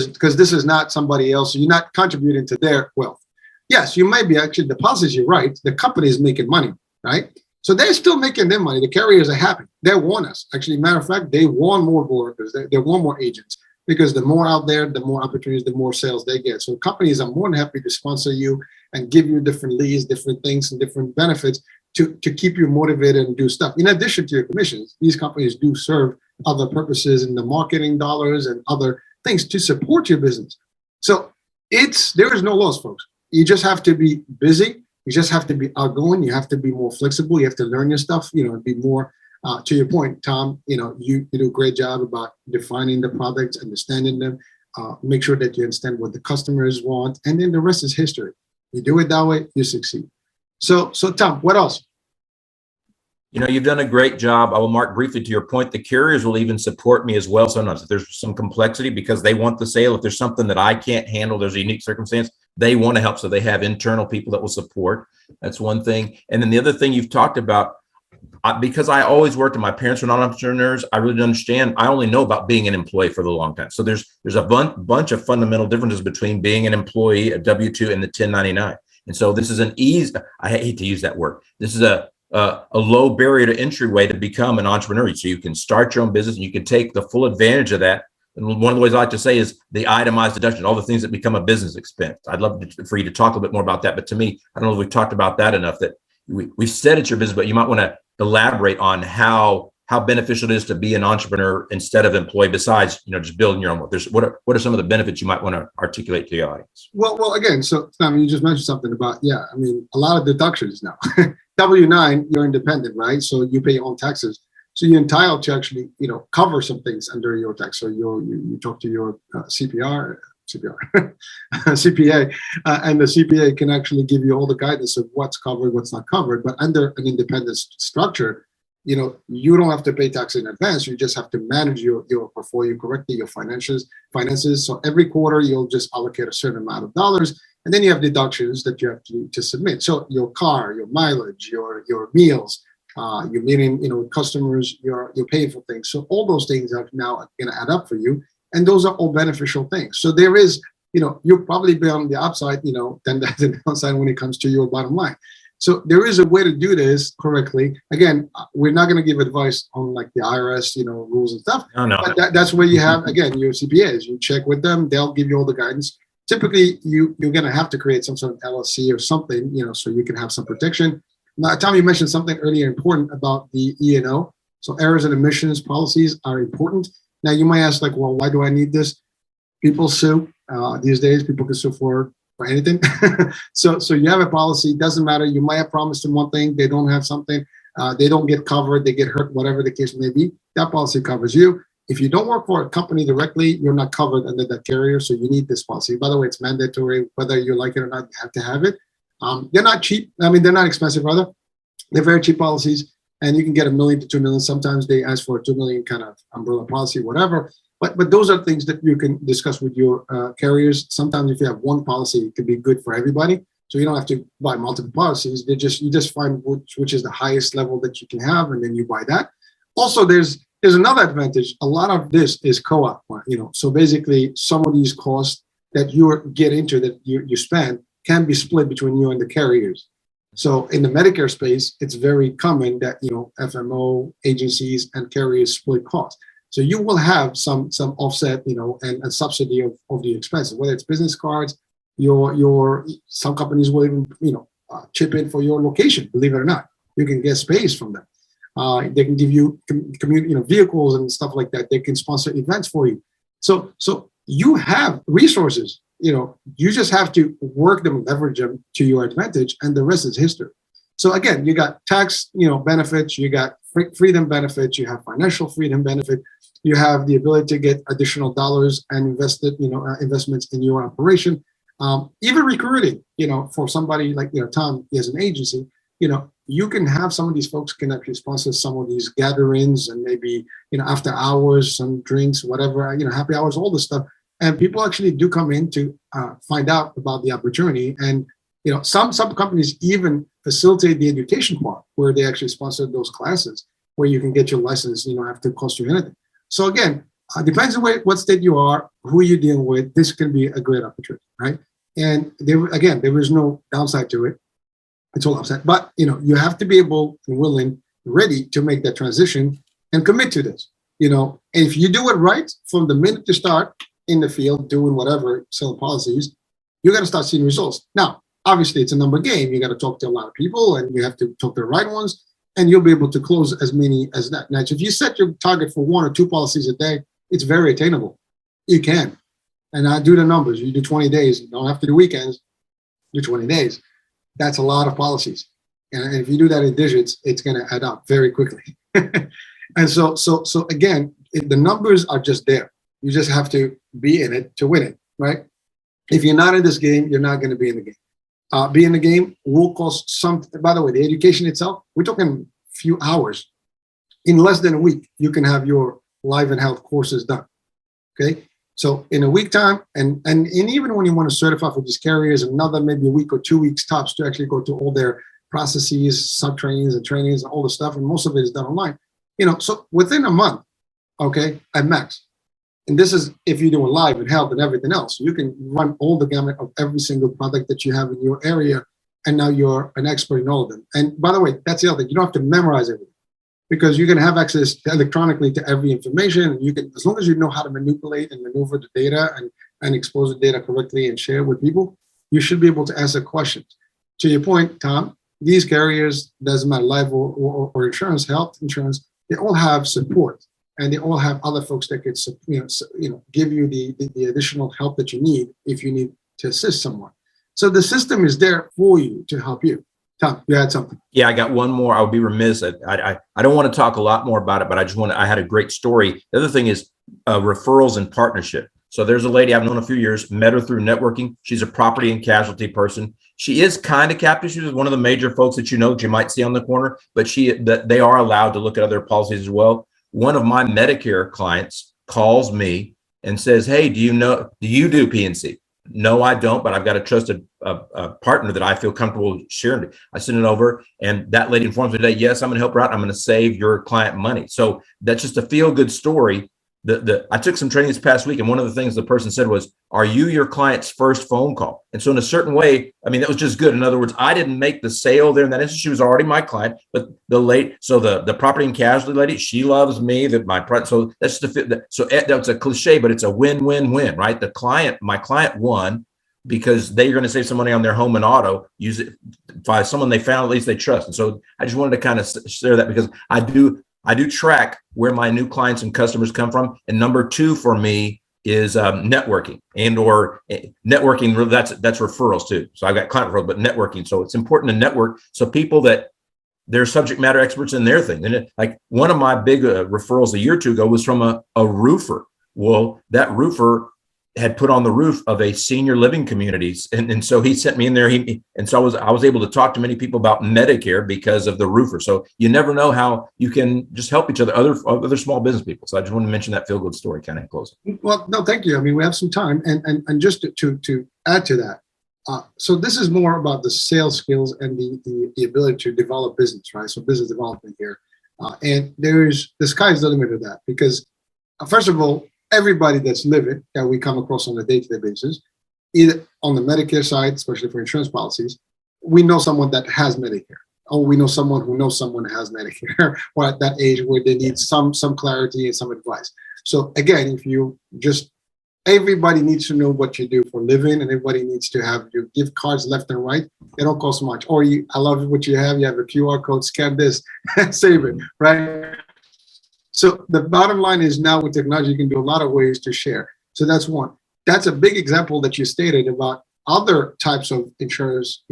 because this is not somebody else. You're not contributing to their wealth. Yes, you might be actually, the policies you're right, the company is making money, right? So they're still making their money. The carriers are happy. They want us. Actually, matter of fact, they want more workers. They want more agents, because the more out there, the more opportunities, the more sales they get. So companies are more than happy to sponsor you and give you different leads, different things, and different benefits to keep you motivated and do stuff. In addition to your commissions, these companies do serve other purposes in the marketing dollars and other things to support your business. So there is no loss, folks. You just have to be busy. You just have to be outgoing. You have to be more flexible. You have to learn your stuff, and be more, to your point, Tom, you do a great job about defining the products, understanding them, make sure that you understand what the customers want, and then the rest is history. You do it that way, you succeed. So Tom, what else? You've done a great job. I will mark briefly to your point. The carriers will even support me as well sometimes if there's some complexity, because they want the sale. If there's something that I can't handle, there's a unique circumstance, they want to help. So they have internal people that will support. That's one thing. And then the other thing you've talked about, because I always worked and my parents were not entrepreneurs, I really understand. I only know about being an employee for the long time. So there's a bunch of fundamental differences between being an employee, a W-2, and the 1099. And so this is I hate to use that word. This is a low barrier to entryway to become an entrepreneur. So you can start your own business and you can take the full advantage of that. And one of the ways I like to say is the itemized deduction, all the things that become a business expense. I'd love for you to talk a little bit more about that. But to me, I don't know if we've talked about that enough, that we've said it's your business, but you might want to elaborate on how beneficial it is to be an entrepreneur instead of employee, besides, just building your own work. What are some of the benefits you might want to articulate to the audience? Well, again, so you just mentioned something about, a lot of deductions now. W-9, you're independent, right? So you pay your own taxes. So you're entitled to actually, cover some things under your tax. So you talk to your CPA, and the CPA can actually give you all the guidance of what's covered, what's not covered. But under an independent structure, you don't have to pay tax in advance. You just have to manage your portfolio correctly, your finances. So every quarter, you'll just allocate a certain amount of dollars. And then you have deductions that you have to submit. So your car, your mileage, your meals, you're meeting, customers, you're paying for things. So all those things are now going to add up for you. And those are all beneficial things. So there is, you'll probably be on the upside, than the downside when it comes to your bottom line. So there is a way to do this correctly. Again, we're not going to give advice on like the IRS, rules and stuff. No. But that's where you have, again, your CPAs. You check with them. They'll give you all the guidance. Typically, you're going to have to create some sort of LLC or something, so you can have some protection. Now, Tom, you mentioned something earlier important about the E&O. So errors and omissions policies are important. Now, you might ask, well, why do I need this? People sue. These days, people can sue for anything. So you have a policy. Doesn't matter. You might have promised them one thing. They don't have something. They don't get covered. They get hurt, whatever the case may be. That policy covers you. If you don't work for a company directly, you're not covered under that carrier. So you need this policy. By the way, it's mandatory. Whether you like it or not, you have to have it. They're not cheap. They're not expensive, rather. They're very cheap policies. And you can get $1 million to $2 million. Sometimes they ask for a $2 million kind of umbrella policy, whatever. But those are things that you can discuss with your carriers. Sometimes if you have one policy, it can be good for everybody. So you don't have to buy multiple policies. You just find which is the highest level that you can have, and then you buy that. Also, there's another advantage. A lot of this is co-op. So basically, some of these costs that you get into, that you spend, can be split between you and the carriers. So in the Medicare space, it's very common that FMO agencies and carriers split costs. So you will have some offset, and a subsidy of the expenses, whether it's business cards, some companies will even, chip in for your location. Believe it or not, you can get space from them. They can give you vehicles and stuff like that. They can sponsor events for you. So you have resources. You just have to work them, leverage them to your advantage, and the rest is history. So again, you got tax, benefits, you got freedom benefits, you have financial freedom benefit, you have the ability to get additional dollars and investments in your operation. Even recruiting, for somebody like Tom, he has an agency. You can have some of these folks can actually sponsor some of these gatherings, and maybe after hours, some drinks, whatever, happy hours, all this stuff. And people actually do come in to find out about the opportunity. And some companies even facilitate the education part, where they actually sponsor those classes where you can get your license. You don't have to cost you anything. So again, Depends on what state you are, who you're dealing with. This can be a great opportunity, right? And there is no downside to it. It's all upside. But you have to be able and willing, ready to make that transition and commit to this. If you do it right from the minute you start in the field doing whatever, selling policies, you're going to start seeing results. Now, obviously, it's a number game. You got to talk to a lot of people, and you have to talk to the right ones, and you'll be able to close as many as that. Now, if you set your target for 1 or 2 policies a day, it's very attainable. You can. And I do the numbers. You do 20 days. You don't have to do weekends. Do 20 days. That's a lot of policies. And if you do that in digits, it's going to add up very quickly. And so again, the numbers are just there. You just have to be in it to win it, right? If you're not in this game, you're not going to be in the game. Be in the game will cost something. By the way, the education itself, we're talking a few hours. In less than a week, you can have your life and health courses done. Okay. So in a week time, and even when you want to certify for these carriers, another maybe a week or 2 weeks tops to actually go to all their processes, sub-trainings and trainings and all the stuff. And most of it is done online. So within a month, okay, at max. And this is if you're doing live and health and everything else. You can run all the gamut of every single product that you have in your area. And now you're an expert in all of them. And by the way, that's the other thing. You don't have to memorize everything, because you're going to have access electronically to every information. And you can, as long as you know how to manipulate and maneuver the data and expose the data correctly and share with people, you should be able to answer questions. To your point, Tom, these carriers, doesn't matter, life or insurance, health insurance, they all have support, and they all have other folks that could, give you the additional help that you need if you need to assist someone. So the system is there for you to help you. Tom, you had something. Yeah, I got one more. I would be remiss. I don't want to talk a lot more about it, but I had a great story. The other thing is referrals and partnership. So there's a lady I've known a few years, met her through networking. She's a property and casualty person. She is kind of captive. She's one of the major folks that you might see on the corner, but they are allowed to look at other policies as well. One of my Medicare clients calls me and says, "Hey, do you do PNC?" No, I don't, but I've got a trusted partner that I feel comfortable sharing. I send it over, and that lady informs me today, yes, I'm going to help her out. I'm going to save your client money. So that's just a feel-good story. I took some training this past week, and one of the things the person said was, "Are you your client's first phone call?" And so in a certain way, that was just good. In other words, I didn't make the sale there in that instance. She was already my client, but the property and casualty lady, she loves me. So that's that's a cliche, but it's a win-win-win, right? My client won because they're going to save some money on their home and auto, use it by someone they found at least they trust. And so I just wanted to kind of share that, because I do track where my new clients and customers come from. And number 2 for me is networking or networking. That's referrals too. So I've got client referrals, but networking. So it's important to network. So people that they're subject matter experts in their thing. And like one of my big referrals a year or two ago was from a roofer. Well, that roofer had put on the roof of a senior living communities. And so he sent me in there. And so I was able to talk to many people about Medicare because of the roofer. So you never know how you can just help each other, other small business people. So I just want to mention that feel good story kind of closing. Well, no, thank you. We have some time. And just to add to that. So this is more about the sales skills and the ability to develop business, right? So business development here. And the sky's the limit of that, because first of all, everybody that's living that we come across on a day-to-day basis, either on the Medicare side, especially for insurance policies, we know someone that has Medicare, or we know someone who knows someone that has Medicare, or at that age where they need some clarity and some advice. So again, everybody needs to know what you do for a living, and everybody needs to have your gift cards left and right. They don't cost much. Or I love what you have a QR code, scan this, save it, right? So the bottom line is, now with technology, you can do a lot of ways to share. So that's one. That's a big example that you stated about other types of insurers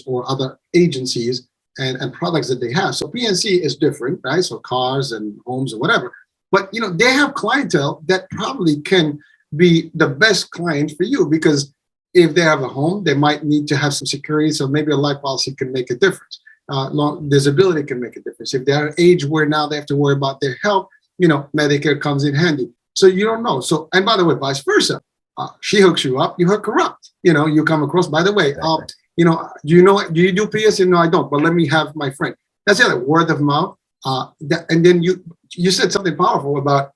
or other agencies and products that they have. So PNC is different, right? So cars and homes or whatever. But, they have clientele that probably can be the best client for you, because if they have a home, they might need to have some security. So maybe a life policy can make a difference. Long disability can make a difference. If they're at an age where now they have to worry about their health, Medicare comes in handy. So you don't know. So, and by the way, vice versa. She hooks you up, you hook her up. You come across, by the way, do you do PSA? No, I don't, but let me have my friend. That's the other, word of mouth. And then you said something powerful about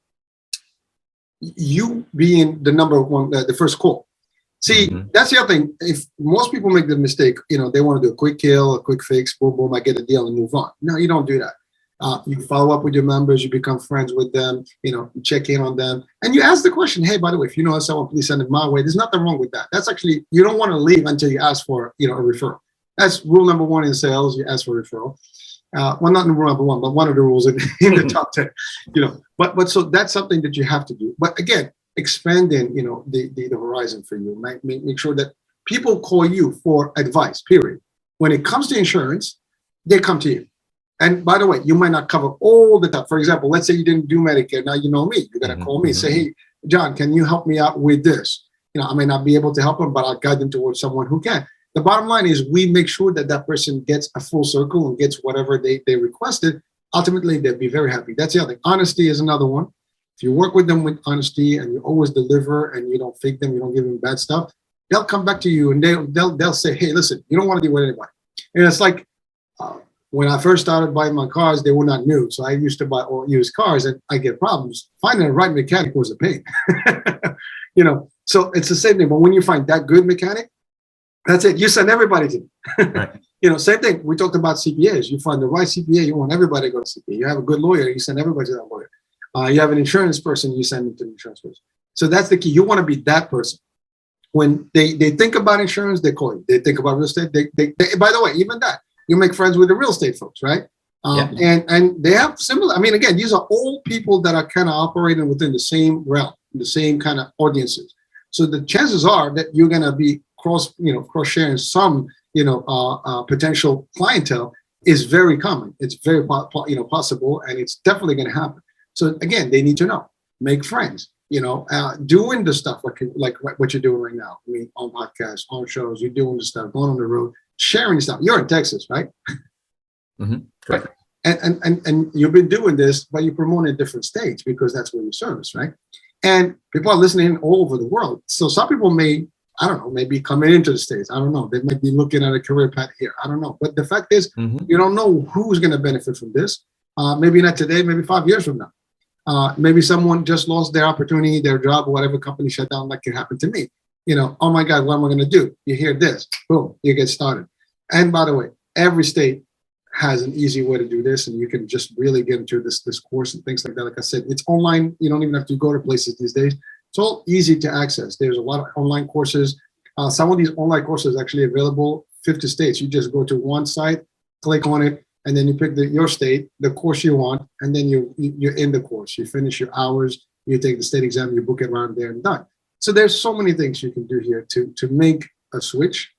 you being the number one, the first call. See, that's the other thing. If most people make the mistake, they want to do a quick kill, a quick fix, boom, boom, I get a deal and move on. No, you don't do that. You follow up with your members, you become friends with them, you check in on them, and you ask the question, hey, by the way, if you know someone, please send it my way. There's nothing wrong with that. That's actually, you don't want to leave until you ask for, a referral. That's rule number one in sales. You ask for a referral. Well, not rule number one, but one of the rules in the top 10, but so that's something that you have to do. But again, expanding, the horizon for you. Make sure that people call you for advice, period. When it comes to insurance, they come to you. And by the way, you might not cover all the time. For example, let's say you didn't do Medicare. Now you know me. You're going to call me and say, hey, John, can you help me out with this? I may not be able to help them, but I'll guide them towards someone who can. The bottom line is we make sure that person gets a full circle and gets whatever they requested. Ultimately, they'll be very happy. That's the other thing. Honesty is another one. If you work with them with honesty and you always deliver and you don't fake them, you don't give them bad stuff, they'll come back to you and they'll say, hey, listen, you don't want to deal with anybody. And it's like when I first started buying my cars, they were not new. So I used to buy all used cars and I get problems. Finding the right mechanic was a pain. So it's the same thing. But when you find that good mechanic, that's it. You send everybody to them. Right. Same thing. We talked about CPAs. You find the right CPA, you want everybody to go to CPA. You have a good lawyer, you send everybody to that lawyer. You have an insurance person, you send them to the insurance person. So that's the key. You want to be that person. When they think about insurance, they call you. They think about real estate. They by the way, even that, you make friends with the real estate folks, right? And they have similar. I mean, again, these are all people that are kind of operating within the same realm, the same kind of audiences. So the chances are that you're going to be cross sharing some, potential clientele is very common. It's very possible, and it's definitely going to happen. So again, they need to know, make friends, doing the stuff like what you're doing right now. I mean, on podcasts, on shows, you're doing the stuff, going on the road, sharing stuff. You're in Texas, right? Correct. And you've been doing this, but you promote in different states because that's where you service, right? And people are listening all over the world. So some people may, I don't know, maybe coming into the States. I don't know. They might be looking at a career path here. I don't know. But the fact is, you don't know who's going to benefit from this. Maybe not today, maybe 5 years from now. Maybe someone just lost their opportunity, their job, or whatever, company shut down, like it happened to me. Oh my God, what am I going to do? You hear this, boom, you get started. And by the way, every state has an easy way to do this, and you can just really get into this course and things like that. Like I said, it's online. You don't even have to go to places these days. It's all easy to access. There's a lot of online courses. Some of these online courses are actually available 50 states. You just go to one site, click on it, and then you pick your state, the course you want, and then you're in the course. You finish your hours, you take the state exam, you book it around there and done. So there's so many things you can do here to make a switch.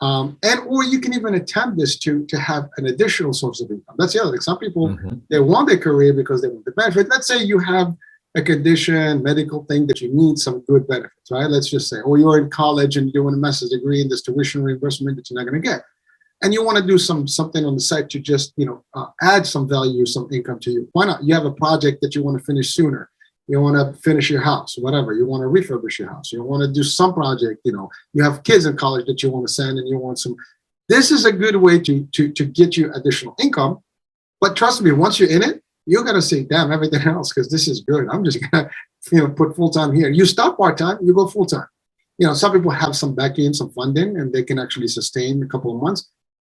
Or you can even attempt this to have an additional source of income. That's the other thing. Some people, they want their career because they want the benefit. Let's say you have a condition, medical thing that you need some good benefits, right? Let's just say, or you're in college and you're doing a master's degree and there's tuition reimbursement that you're not going to get. And you want to do something on the side to just, add some value, some income to you. Why not? You have a project that you want to finish sooner. You want to finish your house, whatever. You want to refurbish your house. You want to do some project, you have kids in college that you want to send and you want some. This is a good way to get you additional income. But trust me, once you're in it, you're going to say, damn, everything else, because this is good. I'm just going to, put full-time here. You start part-time, you go full-time. Some people have some backing, some funding, and they can actually sustain a couple of months.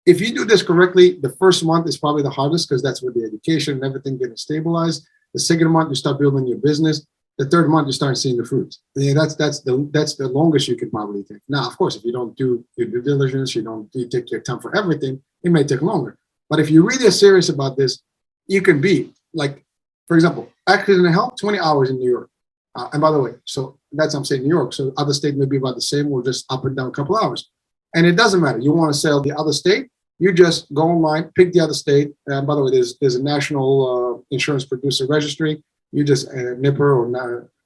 If you do this correctly, the first month is probably the hardest because that's where the education and everything getting stabilized. The second month, you start building your business. The third month, you start seeing the fruits. Yeah, that's the longest you can probably take. Now, of course, if you don't do your due diligence, you take your time for everything, it may take longer. But if you really are serious about this, you can be like, for example, accident and health, 20 hours in New York. And by the way, so that's I'm saying New York. So other state may be about the same or just up and down a couple hours. And it doesn't matter. You want to sell the other state, you just go online, pick the other state. And by the way, there's a national insurance producer registry. You just NIPR or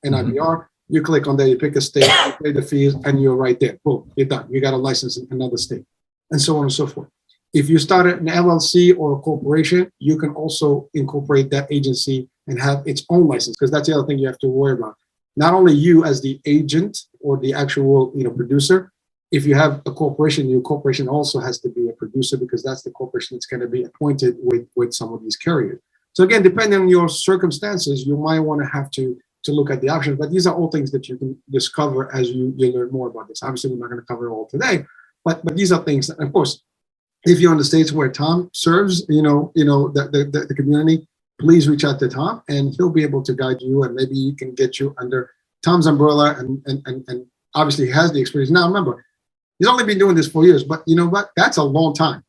NIPR. You click on there, you pick a state, you pay the fees, and you're right there. Boom, you're done. You got a license in another state, and so on and so forth. If you start an LLC or a corporation, you can also incorporate that agency and have its own license, because that's the other thing you have to worry about. Not only you as the agent or the actual producer. If you have a corporation, your corporation also has to be a producer, because that's the corporation that's going to be appointed with some of these carriers. So again, depending on your circumstances, you might want to have to to look at the options. But these are all things that you can discover as you learn more about this. Obviously, we're not going to cover it all today, but these are things that, of course, if you're in the states where Tom serves, the community, please reach out to Tom, and he'll be able to guide you, and maybe he can get you under Tom's umbrella. And obviously, he has the experience. Now, remember, he's only been doing this 4 years, but you know what? That's a long time.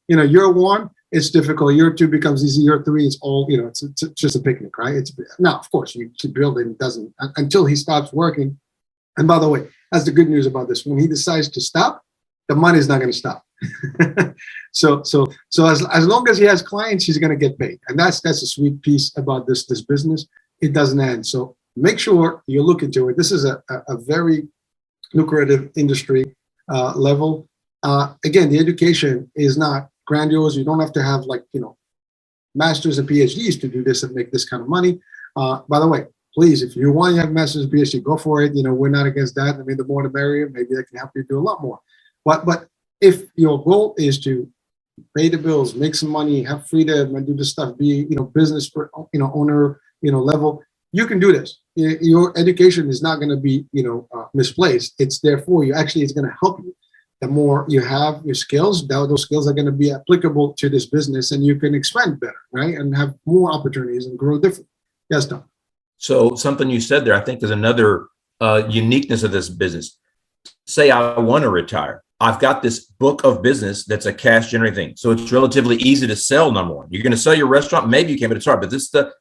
Year one, it's difficult. Year two becomes easy. Year three, it's all, it's just a picnic, right? Now, of course, you keep building. It doesn't until he stops working. And by the way, that's the good news about this. When he decides to stop, the money is not going to stop. So as long as he has clients, he's going to get paid, and that's a sweet piece about this business. It doesn't end. So make sure you look into it. This is a very lucrative industry level. Again, the education is not grandiose. You don't have to have masters and PhDs to do this and make this kind of money. By the way, please, if you want to have masters and PhD, go for it. We're not against that. I mean, the more the merrier. Maybe that can help you do a lot more. But if your goal is to pay the bills, make some money, have freedom, and do this stuff, be business owner level, you can do this. Your education is not going to be misplaced. It's there for you. Actually, it's going to help you. The more you have your skills, those skills are going to be applicable to this business, and you can expand better, right? And have more opportunities and grow different. Yes, Tom. So something you said there, I think, is another uniqueness of this business. Say I want to retire. I've got this book of business that's a cash generating thing. So it's relatively easy to sell, number one. You're going to sell your restaurant, maybe you can, but it's hard. But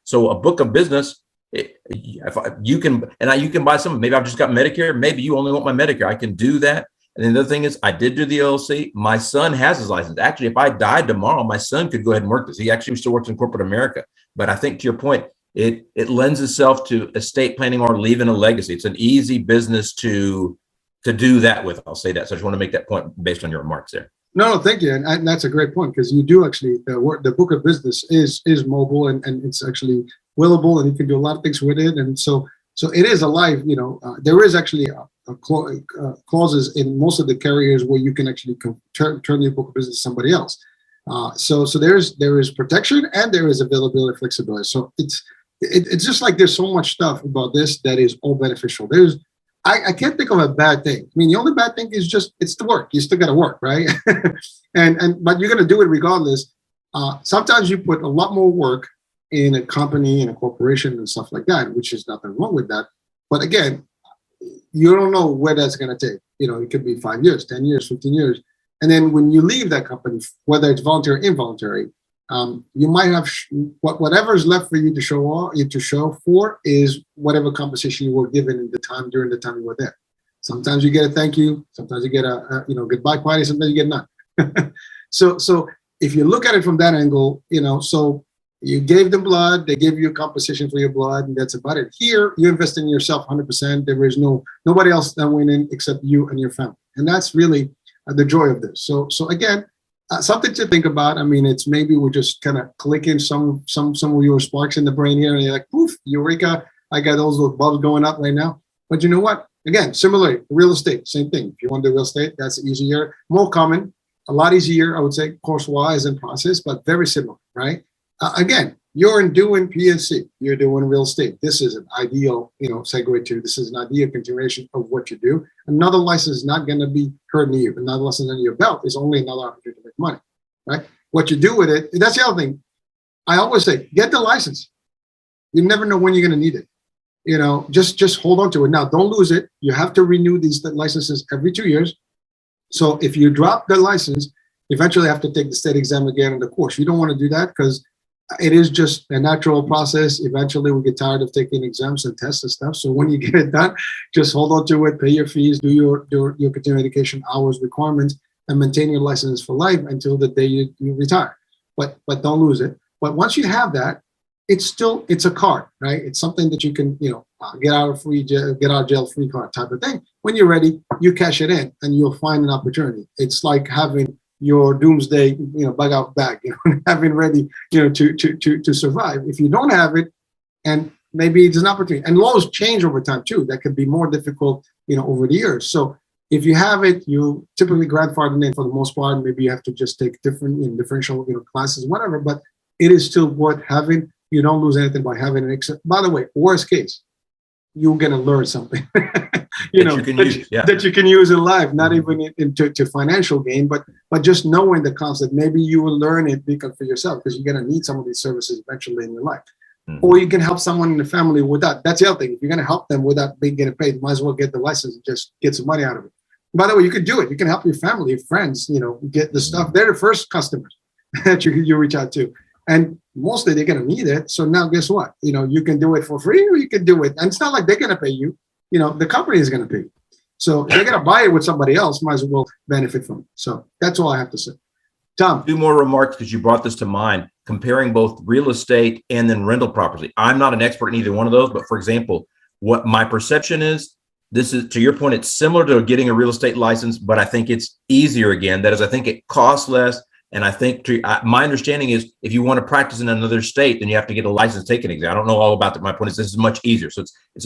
so a book of business, you can buy some. Maybe I've just got Medicare. Maybe you only want my Medicare. I can do that. And then the other thing is, I did do the LLC. My son has his license. Actually, if I died tomorrow, my son could go ahead and work this. He actually still works in corporate America. But I think to your point, it lends itself to estate planning or leaving a legacy. It's an easy business to do that with. I'll say that. So I just want to make that point based on your remarks there. No, thank you. And that's a great point, because you do actually, the book of business is mobile, and it's actually willable, and you can do a lot of things with it. And so it is alive. There is actually clauses in most of the carriers where you can actually turn your book of business to somebody else. So there is protection, and there is availability and flexibility. So it's just like there's so much stuff about this that is all beneficial. I can't think of a bad thing. I mean, the only bad thing is just it's the work. You still got to work, right? but you're going to do it regardless. Sometimes you put a lot more work in a company, in a corporation, and stuff like that, which is nothing wrong with that. But again, you don't know where that's going to take. It could be 5 years, 10 years, 15 years. And then when you leave that company, whether it's voluntary or involuntary, you might have whatever is left for you to show for is whatever compensation you were given during the time you were there. Sometimes you get a thank you, sometimes you get a goodbye party, sometimes you get none. So if you look at it from that angle, so you gave them blood, they gave you a compensation for your blood, and that's about it. Here, you invest in yourself 100%. There is nobody else that went in except you and your family, and that's really the joy of this. So again. Something to think about. I mean, it's maybe we're just kind of clicking some of your sparks in the brain here, and you're like, poof, eureka! I got those little bulbs going up right now. But you know what? Again, similarly, real estate, same thing. If you want to do real estate, that's easier, more common, a lot easier, I would say, course-wise and process, but very similar, right? Again, you're doing PNC, you're doing real estate. This is an ideal, segue to. This is an ideal continuation of what you do. Another license is not going to be hurting you. Another license under your belt is only another opportunity to make money, right? What you do with it, that's the other thing. I always say, get the license. You never know when you're going to need it. Just hold on to it. Now, don't lose it. You have to renew these licenses every 2 years. So if you drop the license, eventually you have to take the state exam again in the course. You don't want to do that, because it is just a natural process. Eventually, we get tired of taking exams and tests and stuff. So when you get it done, just hold on to it, pay your fees, do your continuing education hours requirements, and maintain your license for life until the day you retire. But don't lose it. But once you have that, it's a card, right? It's something that you can get out of jail free card type of thing. When you're ready, you cash it in, and you'll find an opportunity. It's like having your doomsday, bug out bag, having ready, to survive. If you don't have it, and maybe it's an opportunity, and laws change over time too. That could be more difficult, over the years. So if you have it, you typically grandfathered in for the most part. Maybe you have to just take different, differential, classes, whatever. But it is still worth having. You don't lose anything by having an except. By the way, worst case, you're gonna learn something, that you can use in life, not even to financial gain, but just knowing the concept. Maybe you will learn it because for yourself, because you're gonna need some of these services eventually in your life. Or you can help someone in the family with that. That's the other thing. If you're gonna help them without being getting paid, might as well get the license and just get some money out of it. By the way, you could do it. You can help your family, your friends, get the stuff. They're the first customers that you reach out to. And mostly they're going to need it. So now guess what? You can do it for free or you can do it. And it's not like they're going to pay you. The company is going to pay you. So if they're going to buy it with somebody else, might as well benefit from it. So that's all I have to say. Tom. 2 more remarks because you brought this to mind, comparing both real estate and then rental property. I'm not an expert in either one of those, but for example, what my perception is, this is, to your point, it's similar to getting a real estate license, but I think it's easier again. That is, I think it costs less. And I think my understanding is if you want to practice in another state, then you have to get a license, take an exam. I don't know all about that. My point is this is much easier. So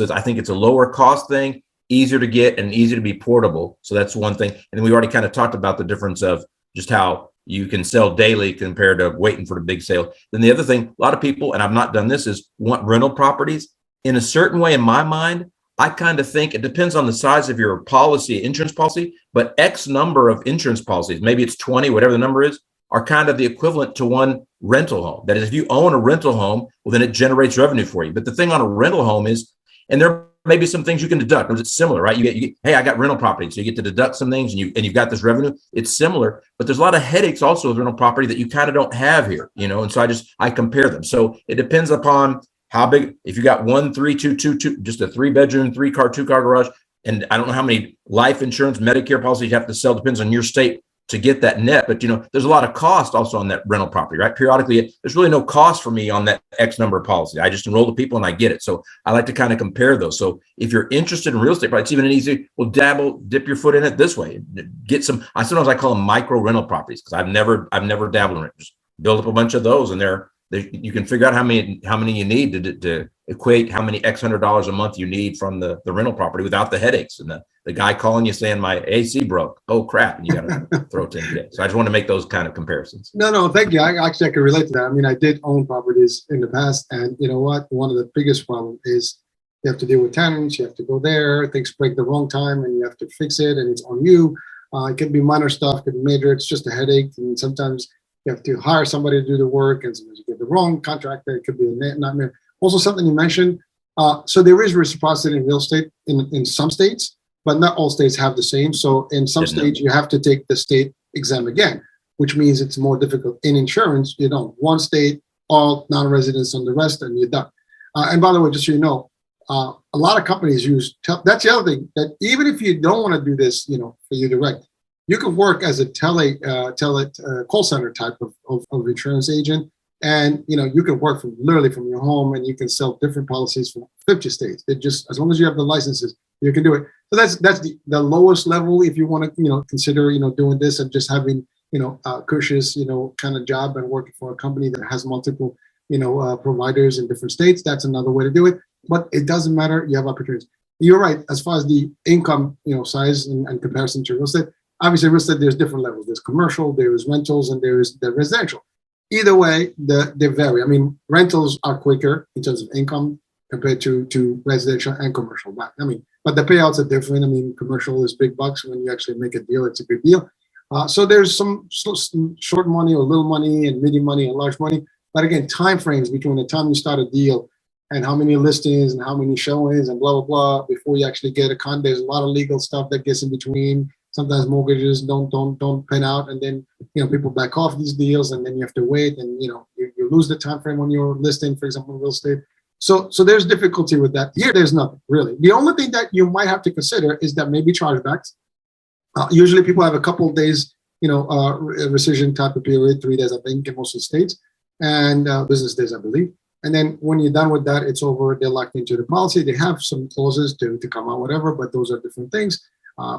I think it's a lower cost thing, easier to get and easier to be portable. So that's one thing. And then we already kind of talked about the difference of just how you can sell daily compared to waiting for the big sale. Then the other thing, a lot of people, and I've not done this, is want rental properties. In a certain way, in my mind, I kind of think it depends on the size of your policy, insurance policy, but X number of insurance policies, maybe it's 20, whatever the number is, are kind of the equivalent to one rental home. That is, if you own a rental home, well, then it generates revenue for you. But the thing on a rental home is, and there may be some things you can deduct because it's similar, right? You get, hey, I got rental property. So you get to deduct some things and you've got this revenue. It's similar, but there's a lot of headaches also with rental property that you kind of don't have here, And so I compare them. So it depends upon how big, if you got 1, 3, 2, 2, 2, just a 3-bedroom, 3-car, 2-car garage. And I don't know how many life insurance, Medicare policies you have to sell, depends on your state to get that net. But, there's a lot of cost also on that rental property, right? Periodically, there's really no cost for me on that X number of policy. I just enroll the people and I get it. So I like to kind of compare those. So if you're interested in real estate, it's even an easy, dip your foot in it this way. Get some, sometimes I call them micro rental properties because I've never dabbled in it. Just build up a bunch of those and you can figure out how many you need to equate how many X $100 a month you need from the rental property without the headaches and the guy calling you saying my AC broke. Oh crap! And you got to throw 10K. So I just want to make those kind of comparisons. No, thank you. I can relate to that. I mean, I did own properties in the past, and you know what? One of the biggest problems is you have to deal with tenants. You have to go there. Things break the wrong time, and you have to fix it, and it's on you. It can be minor stuff, it can be major. It's just a headache, and sometimes you have to hire somebody to do the work, and sometimes you get the wrong contractor. It could be a nightmare. Also, something you mentioned. So there is reciprocity in real estate in some states, but not all states have the same. So in some states, you have to take the state exam again, which means it's more difficult. In insurance, you don't. One state, all non-residents on the rest, and you're done. And by the way, just so you know, a lot of companies use, that's the other thing, that even if you don't want to do this, for you direct, you can work as a call center type of insurance agent. And, you can work literally from your home and you can sell different policies from 50 states. It just, as long as you have the licenses, you can do it. So that's the lowest level if you want to, consider, doing this and just having, a cushious, kind of job and working for a company that has multiple, providers in different states. That's another way to do it. But it doesn't matter. You have opportunities. You're right. As far as the income, size and comparison to real estate, obviously real estate, there's different levels. There's commercial, there's rentals, and there's the residential. Either way, they vary. I mean, rentals are quicker in terms of income compared to residential and commercial. But the payouts are different. I mean, commercial is big bucks. When you actually make a deal, it's a big deal. So there's some short money or little money and medium money and large money. But again, time frames between the time you start a deal and how many listings and how many showings and blah, blah, blah, before you actually get a con, there's a lot of legal stuff that gets in between. Sometimes mortgages don't pan out, and then people back off these deals, and then you have to wait, and you lose the time frame on your listing, for example, in real estate. So there's difficulty with that. Here, there's nothing really. The only thing that you might have to consider is that maybe chargebacks. Usually, people have a couple of days, rescission type of period, 3 days, I think, in most of the states, and business days, I believe. And then when you're done with that, it's over. They're locked into the policy. They have some clauses to come out, whatever, but those are different things.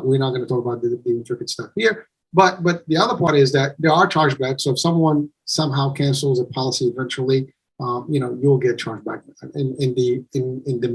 We're not going to talk about the intricate stuff here. But the other part is that there are chargebacks. So if someone somehow cancels a policy eventually, you'll get charged back. In the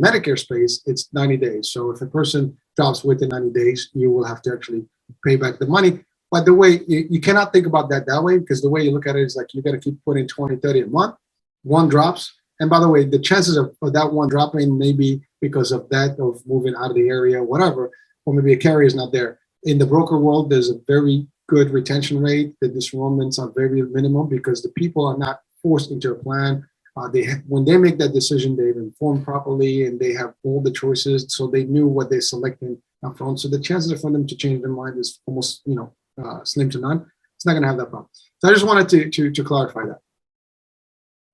Medicare space, it's 90 days. So if a person drops within 90 days, you will have to actually pay back the money. But the way you cannot think about that way, because the way you look at it is like you got to keep putting 20, 30 a month. One drops, And by the way, the chances of that one dropping maybe because of that, of moving out of the area, whatever, or maybe a carrier is not there. In the broker world, there's a very good retention rate. The disenrollments are very minimum because the people are not forced into a plan. When they make that decision, they've informed properly and they have all the choices, so they knew what they're selecting up front. So the chances for them to change their mind is almost, slim to none. It's not going to have that problem. So I just wanted to clarify that.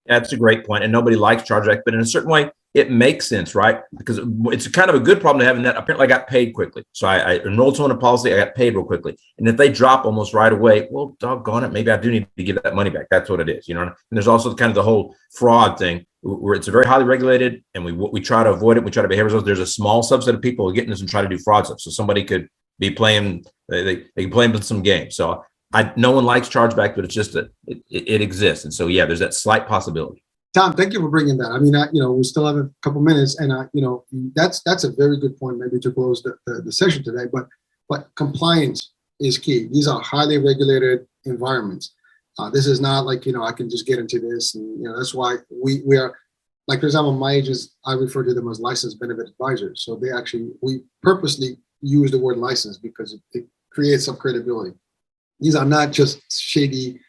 That's a great point. And nobody likes chargeback, but in a certain way, it makes sense, right? Because it's kind of a good problem to have in that apparently I got paid quickly. So I enrolled someone in a policy, I got paid real quickly. And if they drop almost right away, well, doggone it, maybe I do need to give that money back. That's what it is, you know? And there's also kind of the whole fraud thing where it's very highly regulated and we try to avoid it. We try to behave ourselves. There's a small subset of people who get in this and try to do fraud stuff. So somebody could be playing, they can play with some games. So no one likes chargeback, but it's just that it exists. And so, yeah, there's that slight possibility. Tom, thank you for bringing that. I mean, we still have a couple minutes, and that's a very good point, maybe to close the session today. But compliance is key. These are highly regulated environments. This is not like I can just get into this, and that's why we are, like, for example, my agents, I refer to them as licensed benefit advisors. So we purposely use the word license because it creates some credibility. These are not just shady,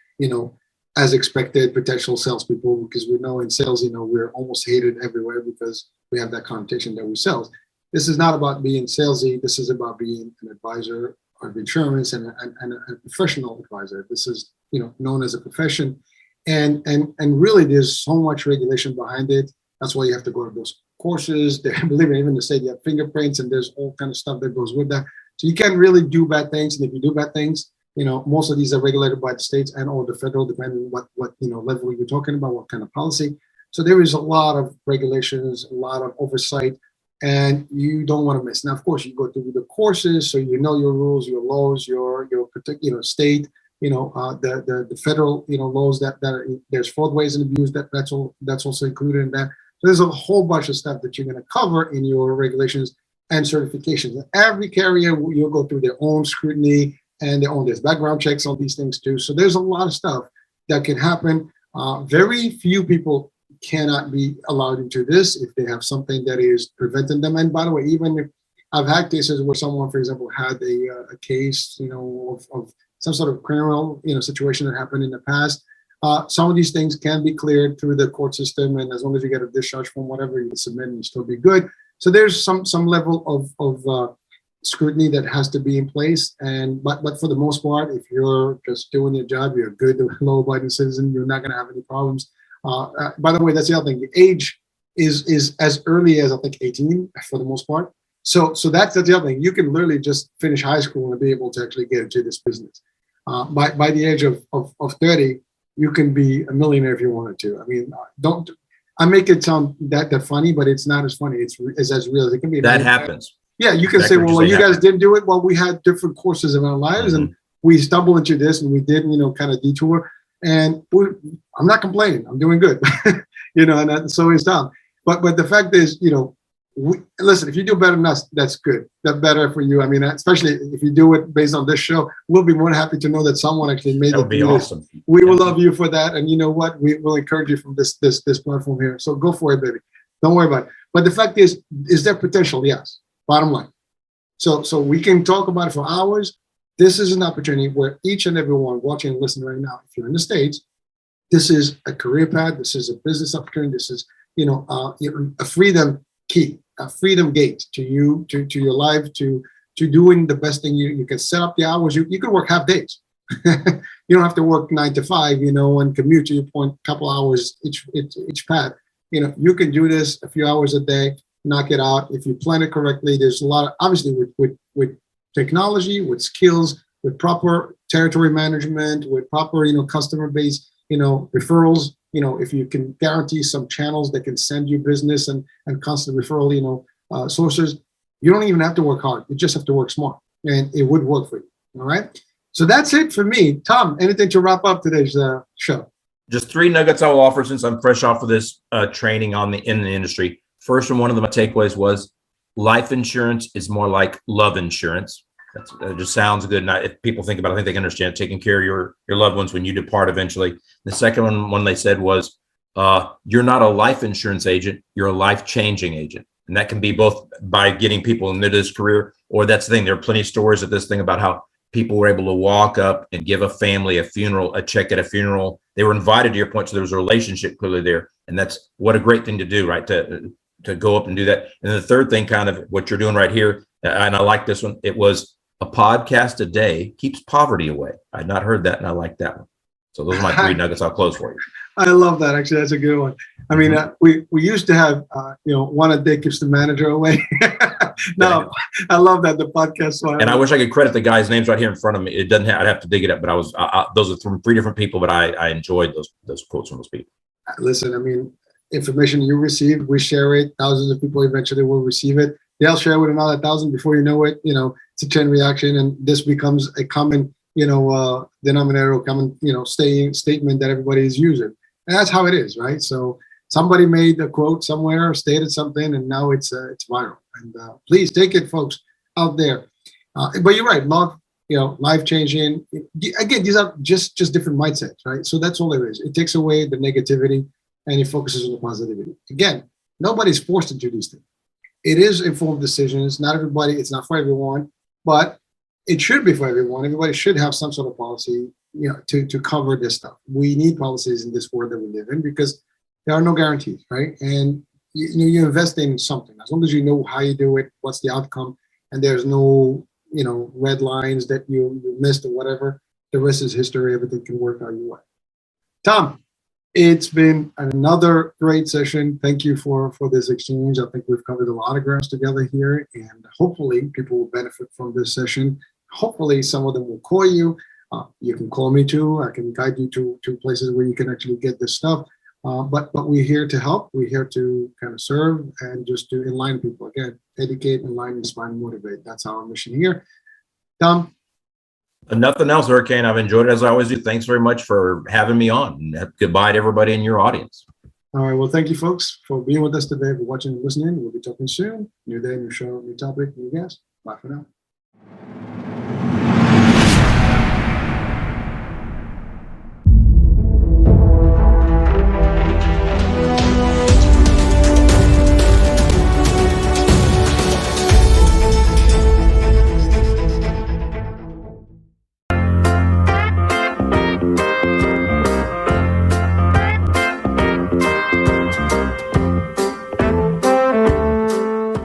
as expected potential salespeople, because we know in sales, we're almost hated everywhere because we have that connotation that we sell. This is not about being salesy. This is about being an advisor of insurance and a professional advisor. This is, known as a profession. And really there's so much regulation behind it. That's why you have to go to those courses. Believe me, even the state, you have fingerprints and there's all kind of stuff that goes with that. So you can't really do bad things. And if you do bad things, most of these are regulated by the states and or the federal, depending on what level you're talking about, what kind of policy. So there is a lot of regulations, a lot of oversight, and you don't want to miss. Now, of course, you go through the courses, so your rules, your laws, your particular state, the federal laws that there's fraud, ways and abuse that's also included in that. So there's a whole bunch of stuff that you're going to cover in your regulations and certifications. Every carrier, you'll go through their own scrutiny. And there's background checks on these things too. So there's a lot of stuff that can happen. Very few people cannot be allowed into this if they have something that is preventing them. And by the way, even if I've had cases where someone, for example, had a case, of some sort of criminal, situation that happened in the past. Some of these things can be cleared through the court system, and as long as you get a discharge from whatever you submit, and still be good. So there's some level of scrutiny that has to be in place, but for the most part, if you're just doing your job, you're a good, law-abiding citizen, you're not going to have any problems. By the way, that's the other thing. The age is as early as I think 18 for the most part. So that's the other thing. You can literally just finish high school and be able to actually get into this business. By the age of 30, you can be a millionaire if you wanted to. I mean, I make it sound that funny, but it's not as funny. It's as real as it can be. That happens. Yeah, you can say, well, you guys didn't do it. Well, we had different courses in our lives, and we stumbled into this, and we did, kind of detour. And I'm not complaining. I'm doing good, and so is Tom. But the fact is, listen, if you do better than us, that's good. That's better for you. I mean, especially if you do it based on this show, we'll be more than happy to know that someone actually made it. That would be awesome. We will love you for that. And you know what? We will encourage you from this platform here. So go for it, baby. Don't worry about it. But the fact is there potential? Yes. Bottom line. So we can talk about it for hours. This is an opportunity where each and everyone watching and listening right now, if you're in the States, this is a career path. This is a business opportunity. This is, a freedom key, a freedom gate to you, to your life, to doing the best thing. You can set up the hours. You can work half days. You don't have to work 9 to 5, and commute to your point, couple hours each path. You can do this a few hours a day. Knock it out. If you plan it correctly, there's a lot of, obviously with technology, with skills, with proper territory management, with proper, customer base, referrals, if you can guarantee some channels that can send you business and constant referral, sources, you don't even have to work hard. You just have to work smart, and it would work for you. All right. So that's it for me. Tom, anything to wrap up today's show? Just 3 nuggets I will offer since I'm fresh off of this training in the industry. First, and one of my takeaways was life insurance is more like love insurance. That just sounds good. And if people think about it, I think they can understand taking care of your loved ones when you depart eventually. The second one they said was You're not a life insurance agent, you're a life-changing agent. And that can be both by getting people into this career, or that's the thing. There are plenty of stories of this thing about how people were able to walk up and give a family a check at a funeral. They were invited, to your point, so there was a relationship clearly there. And that's what a great thing to do, right? To go up and do that. And the third thing, kind of what you're doing right here, and I like this one, it was a podcast a day keeps poverty away. I had not heard that, and I like that one. So those are my 3 nuggets. I'll close for you. I love that. Actually, that's a good one. I mean, we used to have, one a day keeps the manager away. No, I love that, the podcast one. And I wish I could credit the guys' names right here in front of me. It doesn't have, I'd have to dig it up, but those are from 3 different people, but I enjoyed those quotes from those people. Listen, I mean, information you received, we share it. Thousands of people eventually will receive it. They'll share it with another 1,000 before you know it. It's a chain reaction, and this becomes a common, denominator, common, statement that everybody is using. And that's how it is, right? So somebody made a quote somewhere, stated something, and now it's viral. And please take it, folks, out there. But you're right, love, life changing. Again, these are just different mindsets, right? So that's all there is. It takes away the negativity and it focuses on the positivity. Again, nobody's forced to do these things. It is informed decisions. Not everybody, it's not for everyone, but it should be for everyone. Everybody should have some sort of policy, to cover this stuff. We need policies in this world that we live in because there are no guarantees, right? And you invest in something. As long as you know how you do it, what's the outcome, and there's no, red lines that you missed or whatever, the rest is history. Everything can work how you want. Tom, it's been another great session. Thank you for this exchange. I think we've covered a lot of grounds together here, and hopefully people will benefit from this session. Hopefully some of them will call you. You can call me too. I can guide you to places where you can actually get this stuff. But we're here to help. We're here to kind of serve and just to enlighten people. Again, educate, enlighten, inspire, and motivate. That's our mission here. Tom? Nothing else, Hurricane. I've enjoyed it as I always do. Thanks very much for having me on. And goodbye to everybody in your audience. All right. Well, thank you, folks, for being with us today, for watching and listening. We'll be talking soon. New day, new show, new topic, new guest. Bye for now.